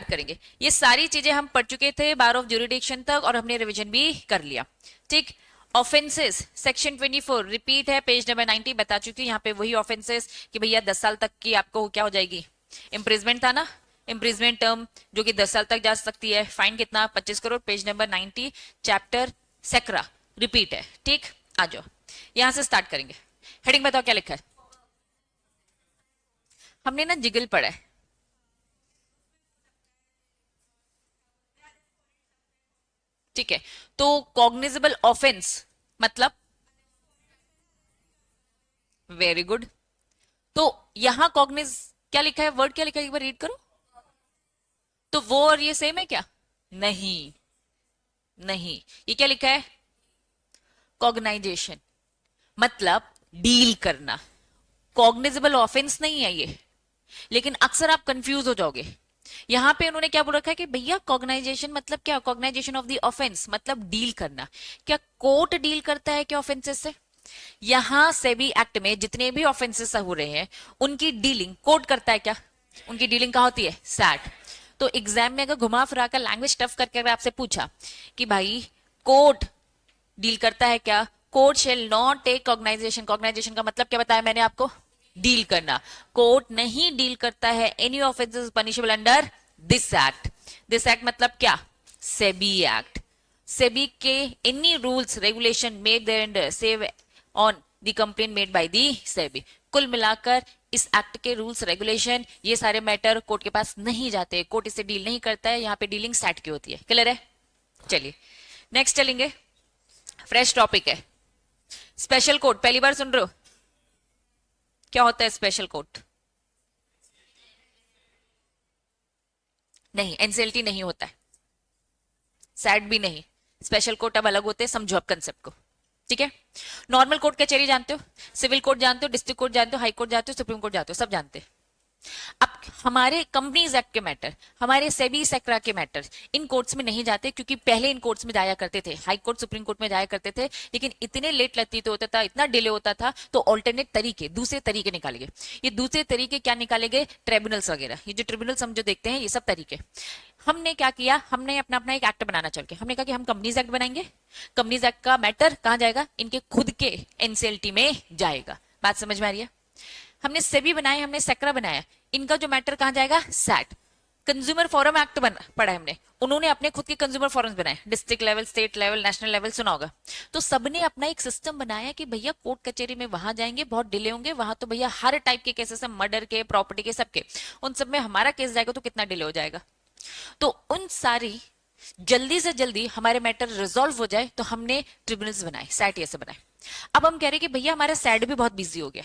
Start करेंगे। ये सारी चीजें हम पढ़ चुके थे बार ऑफ ज्यूरिडिक्शन तक और हमने रिवीजन भी कर लिया। ठीक, ऑफेंसेस सेक्शन 24 रिपीट है, पेज नंबर 90 बता चुकी हूँ। यहाँ पे वही ऑफेंसेस कि भैया 10 साल तक की आपको क्या हो जाएगी, इम्प्रिजमेंट था ना, इम्प्रिजमेंट टर्म जो कि 10 साल तक जा सकती है। फाइन कितना, 25 करोड़। पेज नंबर 90 चैप्टर सेक्रा रिपीट है। ठीक, आ जाओ यहां से स्टार्ट करेंगे। हेडिंग बताओ क्या लिखा है। हमने ना जिगल पढ़ा है। ठीक है, तो कॉग्निजेबल ऑफेंस मतलब, वेरी गुड। तो यहां कॉग्निज क्या लिखा है, वर्ड क्या लिखा है, एक बार रीड करो। तो वो और ये सेम है क्या? नहीं, नहीं, ये क्या लिखा है, कॉग्नाइजेशन मतलब डील करना। कॉग्निजेबल ऑफेंस नहीं है ये, लेकिन अक्सर आप कंफ्यूज हो जाओगे। यहां पे उन्होंने क्या बोल रखा है कि भैया कॉग्नाइजेशन मतलब क्या, कॉग्नाइजेशन ऑफ द ऑफेंस मतलब डील करना। क्या कोर्ट डील करता है क्या ऑफेंसेस से? यहां सेबी एक्ट में जितने भी ऑफेंसेस हो रहे हैं उनकी डीलिंग कोर्ट करता है क्या? उनकी डीलिंग कहां होती है, सैट। तो एग्जाम में अगर घुमा फिरा कर लैंग्वेज टफ करके अगर आपसे पूछा कि भाई कोर्ट डील करता है क्या, कोर्ट शेल नॉट टेक कॉग्नाइजेशन, कॉग्नाइजेशन का मतलब क्या बताया मैंने आपको, डील करना। कोर्ट नहीं डील करता है any offences punishable under this act. This act मतलब क्या, सेबी एक्ट। सेबी के any rules regulation made thereunder save on the complaint made by the SEBI. कुल मिलाकर इस एक्ट के रूल्स रेगुलेशन ये सारे मैटर कोर्ट के पास नहीं जाते, कोर्ट इसे डील नहीं करता है। यहाँ पे डीलिंग सैट की होती है। क्लियर है? चलिए नेक्स्ट चलेंगे, फ्रेश टॉपिक है स्पेशल कोर्ट। पहली बार सुन रहे हो, क्या होता है स्पेशल कोर्ट? नहीं, एनसीएलटी नहीं होता है, सैट भी नहीं। स्पेशल कोर्ट अब अलग होते हैं, समझो अब कंसेप्ट को। ठीक है, नॉर्मल कोर्ट कचहरी जानते हो, सिविल कोर्ट जानते हो, डिस्ट्रिक्ट कोर्ट जानते हो, हाई कोर्ट जानते हो, सुप्रीम कोर्ट जानते हो, सब जानते हैं। अब हमारे कंपनीज एक्ट के मैटर, हमारे सेबी सेक्रा के मैटर इन कोर्ट्स में नहीं जाते, क्योंकि पहले इन कोर्ट्स में जाया करते थे, हाई कोर्ट सुप्रीम कोर्ट में जाया करते थे, लेकिन इतने लेट लगती तो होता था, इतना डिले होता था, तो ऑल्टरनेट तरीके, दूसरे तरीके निकाले गए। ये दूसरे तरीके क्या निकाले गए, ट्रिब्यूनल्स वगैरह। ये जो ट्रिब्यूनल्स हम जो देखते हैं ये सब तरीके, हमने क्या किया, हमने अपना अपना एक एक्ट बनाना चल के हमने कहा कि हम कंपनीज एक्ट बनाएंगे। कंपनीज एक्ट का मैटर कहां जाएगा, इनके खुद के एनसीएलटी में जाएगा। बात समझ में आ रही है? हमने सेबी बनाया, हमने सेक्रा बनाया, इनका जो मैटर कहां जाएगा, सैट। कंज्यूमर फोरम एक्ट बना पढ़ा है हमने, उन्होंने अपने खुद के कंज्यूमर फोरम्स बनाए, district level, state level, national level, सुना होगा। तो सबने अपना एक सिस्टम बनाया कि भैया कोर्ट कचहरी में वहां जाएंगे, बहुत डिले होंगे वहां, तो भैया हर टाइप के केसेस है, मर्डर के, प्रॉपर्टी के, सबके, उन सब में हमारा केस जाएगा तो कितना डिले हो जाएगा। तो उन सारी जल्दी से जल्दी हमारे मैटर रिजॉल्व हो जाए तो हमने ट्रिब्यूनल्स बनाए, सैट ऐसे बनाए। अब हम कह रहे कि भैया हमारा सैट भी बहुत बिजी हो गया।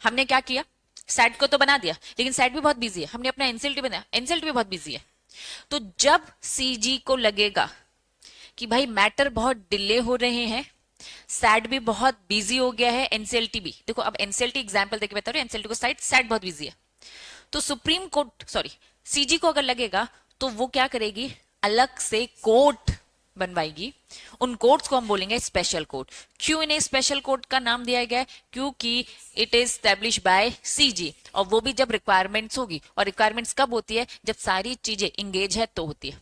हमने क्या किया, सैट को तो बना दिया, लेकिन सैट भी बहुत बिजी है, हमने अपना एनसीएलटी बनाया, एनसीएलटी भी बहुत बिजी है। तो जब सीजी को लगेगा कि भाई मैटर बहुत डिले हो रहे हैं, सैट भी बहुत बिजी हो गया है, एनसीएलटी भी, देखो अब एनसीएलटी एग्जांपल देके बता रही हूं, एनसीएलटी को साइड सैट बहुत बिजी है, तो सुप्रीम कोर्ट सॉरी सीजी को अगर लगेगा तो वो क्या करेगी, अलग से कोर्ट बनवाएगी। उन कोर्ट्स को हम बोलेंगे स्पेशल कोर्ट। क्यों इन्हें स्पेशल कोर्ट का नाम दिया गया है, क्योंकि it is establish bye CG, और वो भी जब रिक्वायरमेंट्स होगी, और रिक्वायरमेंट्स कब होती है, जब सारी चीजें इंगेज है तो होती है।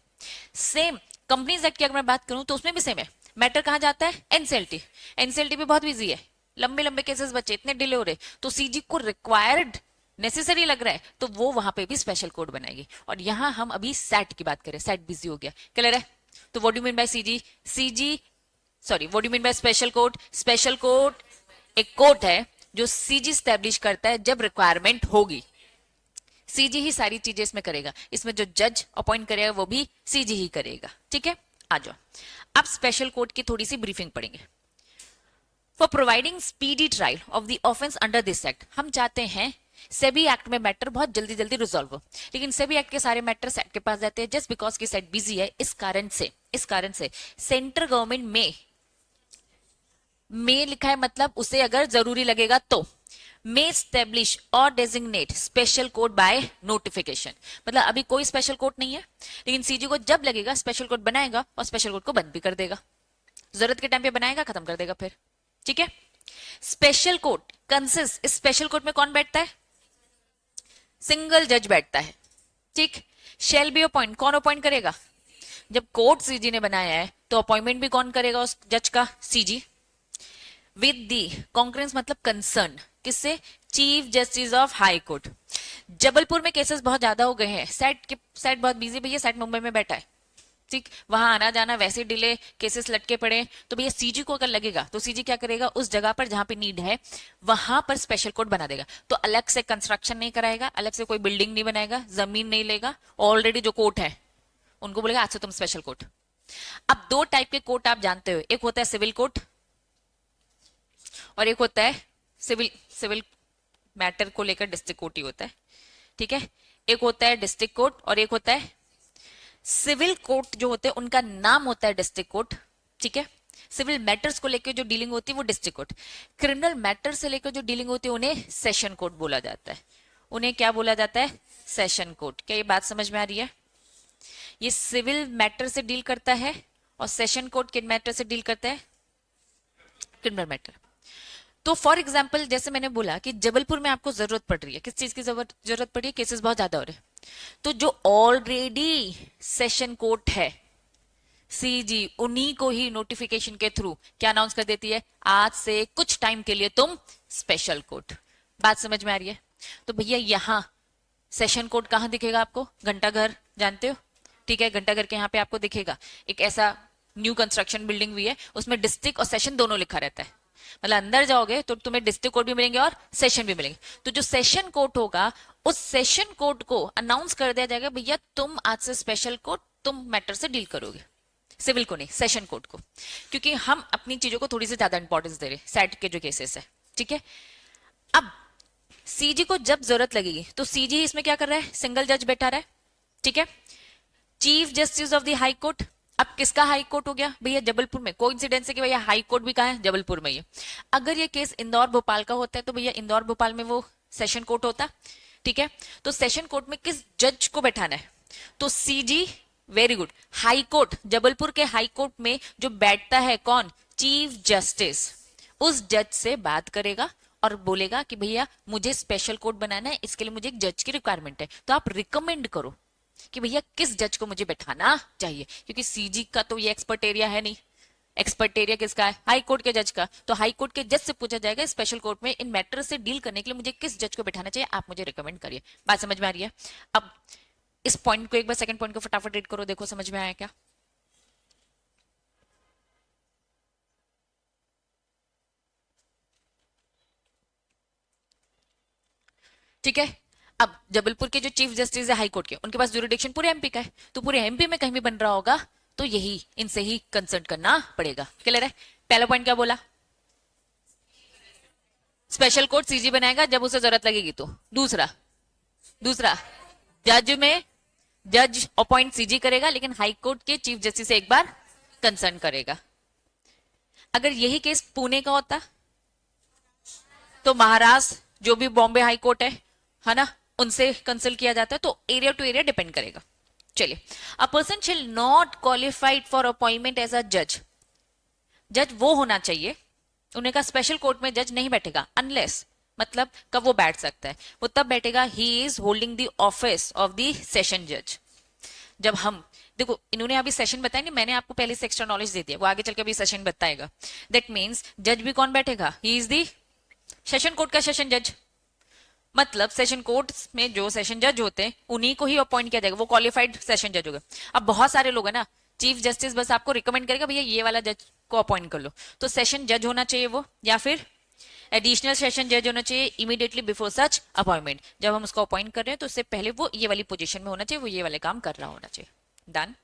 सेम कंपनीज एक्ट की अगर मैं बात करूं तो उसमें भी सेम है, मैटर कहां जाता है, एनसीएलटी। एनसीएलटी भी बहुत बिजी है, लंबे लंबे केसेस बचे, इतने डिले हो रहे, तो सीजी को रिक्वायर्ड नेसेसरी लग रहा है तो वो वहां पे भी स्पेशल कोड बनाएगी। और यहां हम अभी सैट की बात करें, सैट बिजी हो गया, क्लियर है? तो what do mean by CG, CG sorry what do mean by special court, special court एक कोर्ट है जो सीजी स्टैब्लिश करता है जब रिक्वायरमेंट होगी। सीजी ही सारी चीजें इसमें करेगा, इसमें जो जज अपॉइंट करेगा वो भी सीजी ही करेगा। ठीक है, आ जाओ अब स्पेशल कोर्ट की थोड़ी सी ब्रीफिंग पढ़ेंगे। For providing speedy trial of the offence under this act, हम चाहते हैं सेबी एक्ट में मैटर बहुत जल्दी जल्दी रिजॉल्व हो, लेकिन सेबी एक्ट के सारे मैटर सेट के पास जाते हैं जस्ट बिकॉज की सेट बिजी है। इस कारण से सेंट्रल गवर्नमेंट में लिखा है, मतलब उसे अगर जरूरी लगेगा तो मे स्टेब्लिश और designate special court by notification. मतलब अभी कोई स्पेशल कोर्ट नहीं है, लेकिन सीजी को जब लगेगा स्पेशल कोर्ट बनाएगा और स्पेशल कोर्ट को बंद भी कर देगा, जरूरत के टाइम पे बनाएगा, खत्म कर देगा फिर। ठीक है, स्पेशल कोर्ट कंसिस्ट, इस स्पेशल कोर्ट में कौन बैठता है, सिंगल जज बैठता है। ठीक, शेल बी अपॉइंट, कौन अपॉइंट करेगा? जब कोर्ट सीजी ने बनाया है तो अपॉइंटमेंट भी कौन करेगा उस जज का? सीजी। विद दी कॉन्करेंस मतलब कंसर्न, किससे? Chief justice of high court. Jabalpur में केसेस बहुत ज्यादा हो गए हैं, सेट बहुत बिजी, भैया सेट मुंबई में बैठा है, ठीक, वहां आना जाना वैसे डिले, केसेस लटके पड़े, तो भैया सीजी को अगर लगेगा तो सीजी क्या करेगा? उस जगह पर जहां पे नीड है वहां पर स्पेशल कोर्ट बना देगा। तो अलग से कंस्ट्रक्शन नहीं कराएगा, अलग से कोई बिल्डिंग नहीं बनाएगा, जमीन नहीं लेगा, ऑलरेडी जो कोर्ट है उनको बोलेगा आज से तुम स्पेशल कोर्ट। अब दो टाइप के कोर्ट आप जानते हो, एक होता है सिविल कोर्ट और एक होता है सिविल मैटर को लेकर डिस्ट्रिक्ट कोर्ट ही होता है, ठीक है। एक होता है डिस्ट्रिक्ट कोर्ट और एक होता है सिविल कोर्ट। जो होते हैं उनका नाम होता है डिस्ट्रिक्ट कोर्ट, ठीक है। सिविल मैटर्स को लेकर जो डीलिंग होती है वो डिस्ट्रिक्ट कोर्ट, क्रिमिनल मैटर से लेकर जो डीलिंग होती है उन्हें सेशन कोर्ट बोला जाता है। उन्हें क्या बोला जाता है? Session court. क्या ये बात समझ में आ रही है? ये सिविल मैटर से डील करता है और सेशन कोर्ट किन मैटर से डील करता है? Criminal matter. तो फॉर एग्जाम्पल जैसे मैंने बोला कि जबलपुर में आपको जरूरत पड़ रही है, किस चीज की जरूरत पड़ी है? केसेस बहुत ज्यादा हो रहे हैं, तो जो ऑलरेडी सेशन कोर्ट है सीजी, उन्हीं को ही नोटिफिकेशन के थ्रू क्या अनाउंस कर देती है? आज से कुछ टाइम के लिए तुम स्पेशल कोर्ट। बात समझ में आ रही है? तो भैया यहां सेशन कोर्ट कहां दिखेगा आपको? घंटा घर जानते हो, ठीक है, घंटा घर के यहाँ पे आपको दिखेगा एक ऐसा न्यू कंस्ट्रक्शन बिल्डिंग भी है, उसमें डिस्ट्रिक्ट और सेशन दोनों लिखा रहता है। मतलब अंदर जाओगे तो तुम्हें डिस्ट्रिक्ट कोर्ट भी मिलेंगे और सेशन भी मिलेंगे। तो जो सेशन कोर्ट होगा उस सेशन कोर्ट को अनाउंस कर दिया जाएगा भैया तुम आज से स्पेशल कोर्ट, तुम मैटर से डील करोगे, सिविल को नहीं, सेशन कोर्ट को, क्योंकि हम अपनी चीजों को थोड़ी सी ज्यादा इंपॉर्टेंस दे रहे हैं सेट के जो केसेस है, ठीक है। अब सीजी को जब जरूरत लगेगी तो सीजी इसमें क्या कर रहा है? सिंगल जज बैठा रहा है, ठीक है। Chief justice of the high court, अब किसका हाई कोर्ट हो गया भैया? जबलपुर में। कोइंसिडेंस है कि भैया हाई कोर्ट भी कहाँ है? जबलपुर में ही है। अगर ये केस इंदौर भोपाल का होता है तो भैया इंदौर भोपाल में वो सेशन कोर्ट होता, ठीक है। तो सेशन कोर्ट में किस जज को बैठाना है? तो CG, very good, high court, Jabalpur के हाई कोर्ट में जो बैठता है कौन? चीफ जस्टिस, उस जज से बात करेगा और बोलेगा कि भैया मुझे स्पेशल कोर्ट बनाना है, इसके लिए मुझे एक जज की रिक्वायरमेंट है, तो आप रिकमेंड करो कि भैया किस जज को मुझे बैठाना चाहिए, क्योंकि सीजी का तो ये एक्सपर्ट एरिया है नहीं। एक्सपर्ट एरिया किसका है? हाई कोर्ट के जज का। तो हाई कोर्ट के जज से पूछा जाएगा स्पेशल कोर्ट में इन मैटर से डील करने के लिए मुझे किस जज को बैठाना चाहिए, आप मुझे रिकमेंड करिए। बात समझ में आ रही है? अब इस पॉइंट को एक बार सेकंड पॉइंट को फटाफट रीड करो, देखो समझ में आया क्या? ठीक है। अब जबलपुर के जो चीफ जस्टिस है हाई कोर्ट के, उनके पास ज्यूरिडिक्शन पूरे एमपी का है, तो पूरे एमपी में कहीं भी बन रहा होगा तो यही इनसे ही कंसल्ट करना पड़ेगा। क्लियर है? पहला पॉइंट क्या बोला? स्पेशल कोर्ट सीजी बनाएगा जब उसे जरूरत लगेगी तो। दूसरा दूसरा जज में जज अपॉइंट सीजी करेगा, लेकिन हाई कोर्ट के चीफ जस्टिस से एक बार कंसर्न करेगा। अगर यही केस पुणे का होता तो महाराष्ट्र जो भी बॉम्बे हाई कोर्ट है ना, उनसे कंसल्ट किया जाता है। तो एरिया टू एरिया डिपेंड करेगा। चलिए, अ पर्सन शिल not qualified for appointment as a जज, जज वो होना चाहिए, उन्हें कहा स्पेशल कोर्ट में जज नहीं बैठेगा अनलेस, मतलब कब वो बैठ सकता है? वो तब बैठेगा he is holding the office of the session जज। जब हम देखो, इन्होंने अभी सेशन बताया नहीं, मैंने आपको पहले से एक्स्ट्रा नॉलेज दे दिया, वो आगे चल के अभी सेशन बताएगा। दैट मीन्स जज भी कौन बैठेगा? He is the session court का सेशन जज। मतलब सेशन कोर्ट में जो सेशन जज होते हैं उन्हीं को ही अपॉइंट किया जाएगा, वो क्वालिफाइड सेशन जज होगा। अब बहुत सारे लोग हैं ना, चीफ जस्टिस बस आपको रिकमेंड करेगा भैया ये वाला जज को अपॉइंट कर लो, तो सेशन जज होना चाहिए वो, या फिर एडिशनल सेशन जज होना चाहिए इमीडिएटली बिफोर सच अपॉइंटमेंट। जब हम उसको अपॉइंट कर रहे हैं तो उससे पहले वो ये वाली पोजीशन में होना चाहिए, वो ये वाले काम कर रहा होना चाहिए। Done.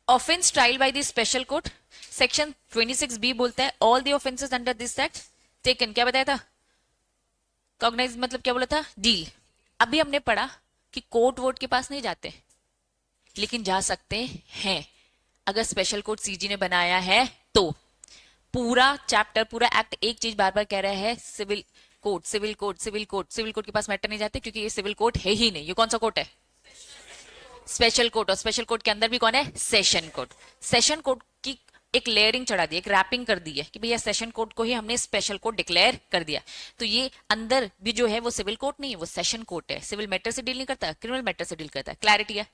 Offence trial by the special court, section 26B बोलता है all the offences under this act taken, क्या बताया था? कॉग्नाइज मतलब क्या बोला था? डील। अभी हमने पढ़ा कि कोर्ट वोट के पास नहीं जाते, लेकिन जा सकते हैं अगर स्पेशल कोर्ट सीजी ने बनाया है तो। पूरा चैप्टर, पूरा एक्ट एक चीज बार बार कह रहा है, civil court, civil court, civil court. Civil court के पास मैटर नहीं जाते क्योंकि ये सिविल कोर्ट है ही नहीं। ये कौन सा कोर्ट है? Special court. और स्पेशल कोर्ट के अंदर भी कौन है? Session court. सेशन कोर्ट की एक लेयरिंग चढ़ा दी, एक रैपिंग कर दी है कि भैया सेशन कोड को ही हमने स्पेशल कोड डिक्लेयर कर दिया। तो ये अंदर भी जो है वो सिविल कोड नहीं है, वो सेशन कोड है। सिविल मैटर से डील नहीं करता, क्रिमिनल मैटर से डील करता है। क्लैरिटी है?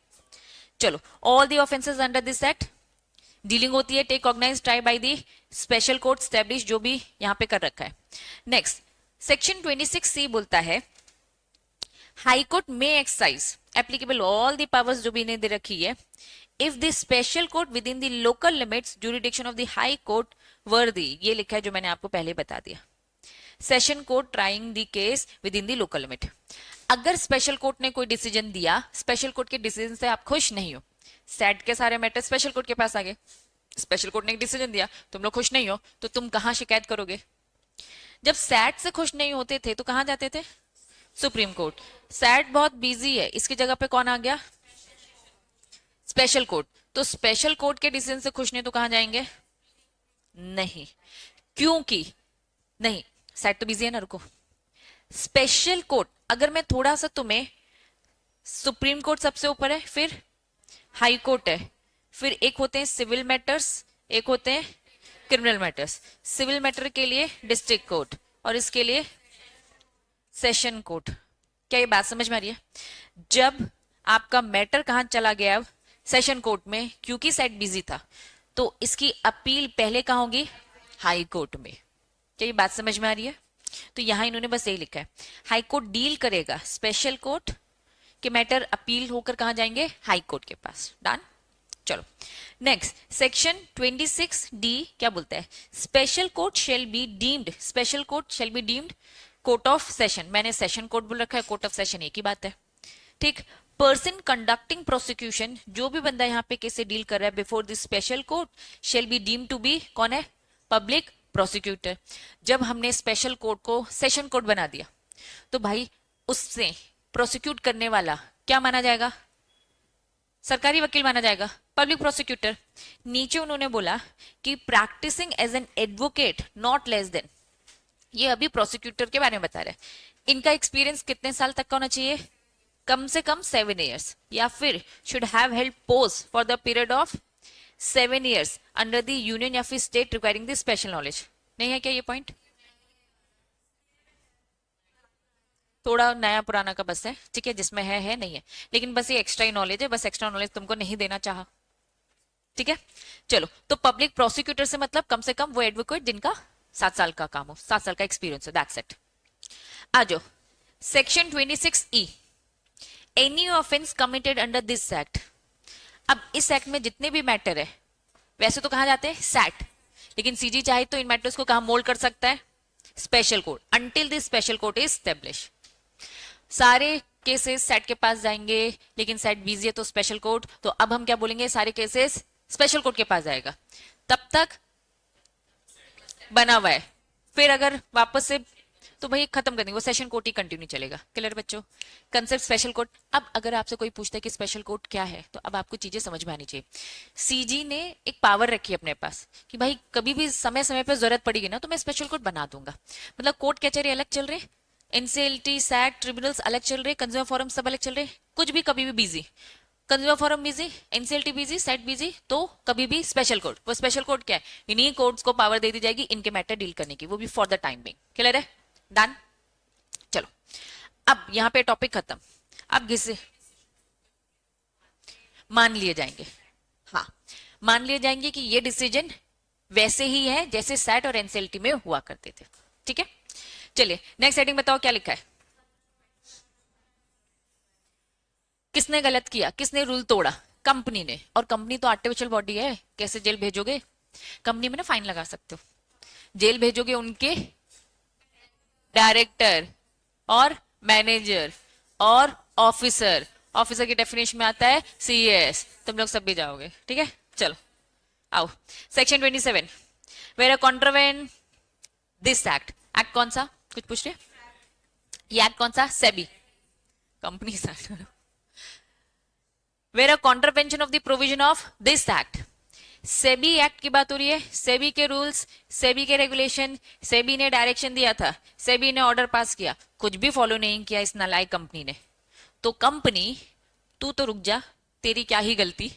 चलो, all the offences under this act dealing होती है take cognise try by the special court establish, जो भी यहां पे कर रखा है। नेक्स्ट सेक्शन 26C बोलता है हाई कोर्ट में exercise applicable all the powers जो भी इन्हें दे रखी है if the special court with in the local limits jurisdiction of the high court वर्दी, ये लिखा है जो मैंने आपको पहले बता दिया। Session court trying the case with in the local limit. अगर स्पेशल कोर्ट ने कोई डिसीजन दिया, स्पेशल कोर्ट के डिसीजन से आप खुश नहीं हो, सैट के सारे मैटर स्पेशल कोर्ट के पास आ गए, स्पेशल कोर्ट ने एक डिसीजन दिया, तुम लोग खुश नहीं हो, तो तुम कहां शिकायत करोगे? जब सैट से खुश नहीं होते थे तो कहां जाते थे? Supreme court. सैट बहुत बिजी है, इसकी जगह पे कौन आ गया? Special court. तो स्पेशल कोर्ट के डिसीजन से खुश नहीं तो कहां जाएंगे? नहीं, क्योंकि नहीं, सैट तो बिजी है ना। रुको, स्पेशल कोर्ट अगर मैं थोड़ा सा तुम्हें, सुप्रीम कोर्ट सबसे ऊपर है, फिर हाई कोर्ट है, फिर एक होते हैं सिविल मैटर्स, एक होते हैं क्रिमिनल मैटर्स। सिविल मैटर के लिए डिस्ट्रिक्ट कोर्ट और इसके लिए सेशन कोर्ट। क्या ये बात समझ में आ रही है? जब आपका मैटर कहां चला गया? सेशन कोर्ट में, क्योंकि सेट बिजी था, तो इसकी अपील पहले कहां होगी? हाई कोर्ट में। क्या ये बात समझ में आ रही है? तो यहां इन्होंने बस यही लिखा है, हाई कोर्ट डील करेगा स्पेशल कोर्ट के मैटर, अपील होकर कहां जाएंगे? हाई कोर्ट के पास। डन? चलो नेक्स्ट सेक्शन 26D क्या बोलता है? Special court shall be deemed, special court shall be deemed court of session. मैंने सेशन कोर्ट बोल रखा है, कोर्ट ऑफ सेशन एक ही बात है, ठीक। पर्सन कंडक्टिंग प्रोसिक्यूशन, जो भी बंदा यहाँ पे कैसे डील कर रहा है before this special court shall be deemed to be, कौन है? Public prosecutor. जब हमने स्पेशल कोर्ट को सेशन कोर्ट बना दिया तो भाई उससे प्रोसिक्यूट करने वाला क्या माना जाएगा? सरकारी वकील माना जाएगा, पब्लिक प्रोसिक्यूटर। नीचे उन्होंने बोला कि practising as an advocate not less than, ये अभी प्रोसिक्यूटर के बारे में बता रहे हैं। इनका एक्सपीरियंस कितने साल तक का होना चाहिए? कम से कम 7 years, या फिर should have held post for the period of 7 years under the union या फिर state requiring the special knowledge. नहीं है क्या ये पॉइंट? थोड़ा नया पुराना का बस है, ठीक है, जिसमें है नहीं है, लेकिन बस ये एक्स्ट्रा नॉलेज है, बस एक्स्ट्रा नॉलेज तुमको नहीं देना चाहा, ठीक है। चलो, तो पब्लिक प्रोसिक्यूटर से मतलब कम से कम वो एडवोकेट जिनका 7 साल का काम हो, 7 साल का एक्सपीरियंस हो, दैट्स इट। आ जाओ section 26E, any offence committed under this act. अब इस एक्ट में जितने भी मैटर है, वैसे तो कहां जाते हैं? सैट, लेकिन सीजी चाहे तो इन मैटर्स को कहां मोल्ड कर सकता है? Special court, until this special court is establish. सारे केसेस सेट के पास जाएंगे, लेकिन सेट बिजी है तो स्पेशल कोर्ट, तो अब हम क्या बोलेंगे? सारे केसेस स्पेशल कोर्ट के पास जाएगा, तब तक बना हुआ है। फिर अगर वापस से तो भाई खत्म कर देंगे, वो सेशन कोर्ट ही कंटिन्यू चलेगा। क्लियर बच्चों? Concept special court. अब अगर आपसे कोई पूछता है कि स्पेशल कोर्ट क्या है, तो अब आपको चीजें समझ में आनी चाहिए। सीजी ने एक पावर रखी है अपने पास कि भाई कभी भी समय समय पर जरूरत पड़ेगी ना तो मैं स्पेशल कोर्ट बना दूंगा। मतलब कोर्ट कचहरी अलग चल रहे, एनसीएलटी सैट ट्रिब्यूनल्स अलग चल रहे, कंज्यूमर फोरम सब अलग चल रहे, कुछ भी कभी भी busy, consumer forum busy, NCLT busy, set busy, तो कभी भी स्पेशल कोर्ट। वो स्पेशल कोर्ट क्या है? इन्हीं कोर्ट्स को पावर दे दी जाएगी इनके मैटर डील करने की, वो भी for the time being. Clear है? डन? चलो, अब यहां पे टॉपिक खत्म। अब किसे मान लिए जाएंगे? हाँ, मान लिए जाएंगे कि ये डिसीजन वैसे ही है जैसे सैट और एनसीएलटी में हुआ करते थे, ठीक है। चलिए नेक्स्ट हेडिंग बताओ क्या लिखा है? किसने गलत किया, किसने रूल तोड़ा? कंपनी ने। और कंपनी तो आर्टिफिशियल बॉडी है, कैसे जेल भेजोगे? कंपनी में ना फाइन लगा सकते हो, जेल भेजोगे उनके डायरेक्टर और मैनेजर और ऑफिसर। ऑफिसर की डेफिनेशन में आता है सीएस, तुम लोग सब भी जाओगे, ठीक है। चलो आओ, section 27 where a contravene this act. Act कौन सा? कुछ पूछ रहे? ये एक्ट कौन सा? SEBI, company act. Where a contravention of the provision of this act. SEBI act की बात हो रही है, सेबी के रूल्स, सेबी के रेगुलेशन, सेबी ने डायरेक्शन दिया था, सेबी ने ऑर्डर पास किया, कुछ भी फॉलो नहीं किया इस नालायक कंपनी ने, तो कंपनी, तू तो रुक जा, तेरी क्या ही गलती,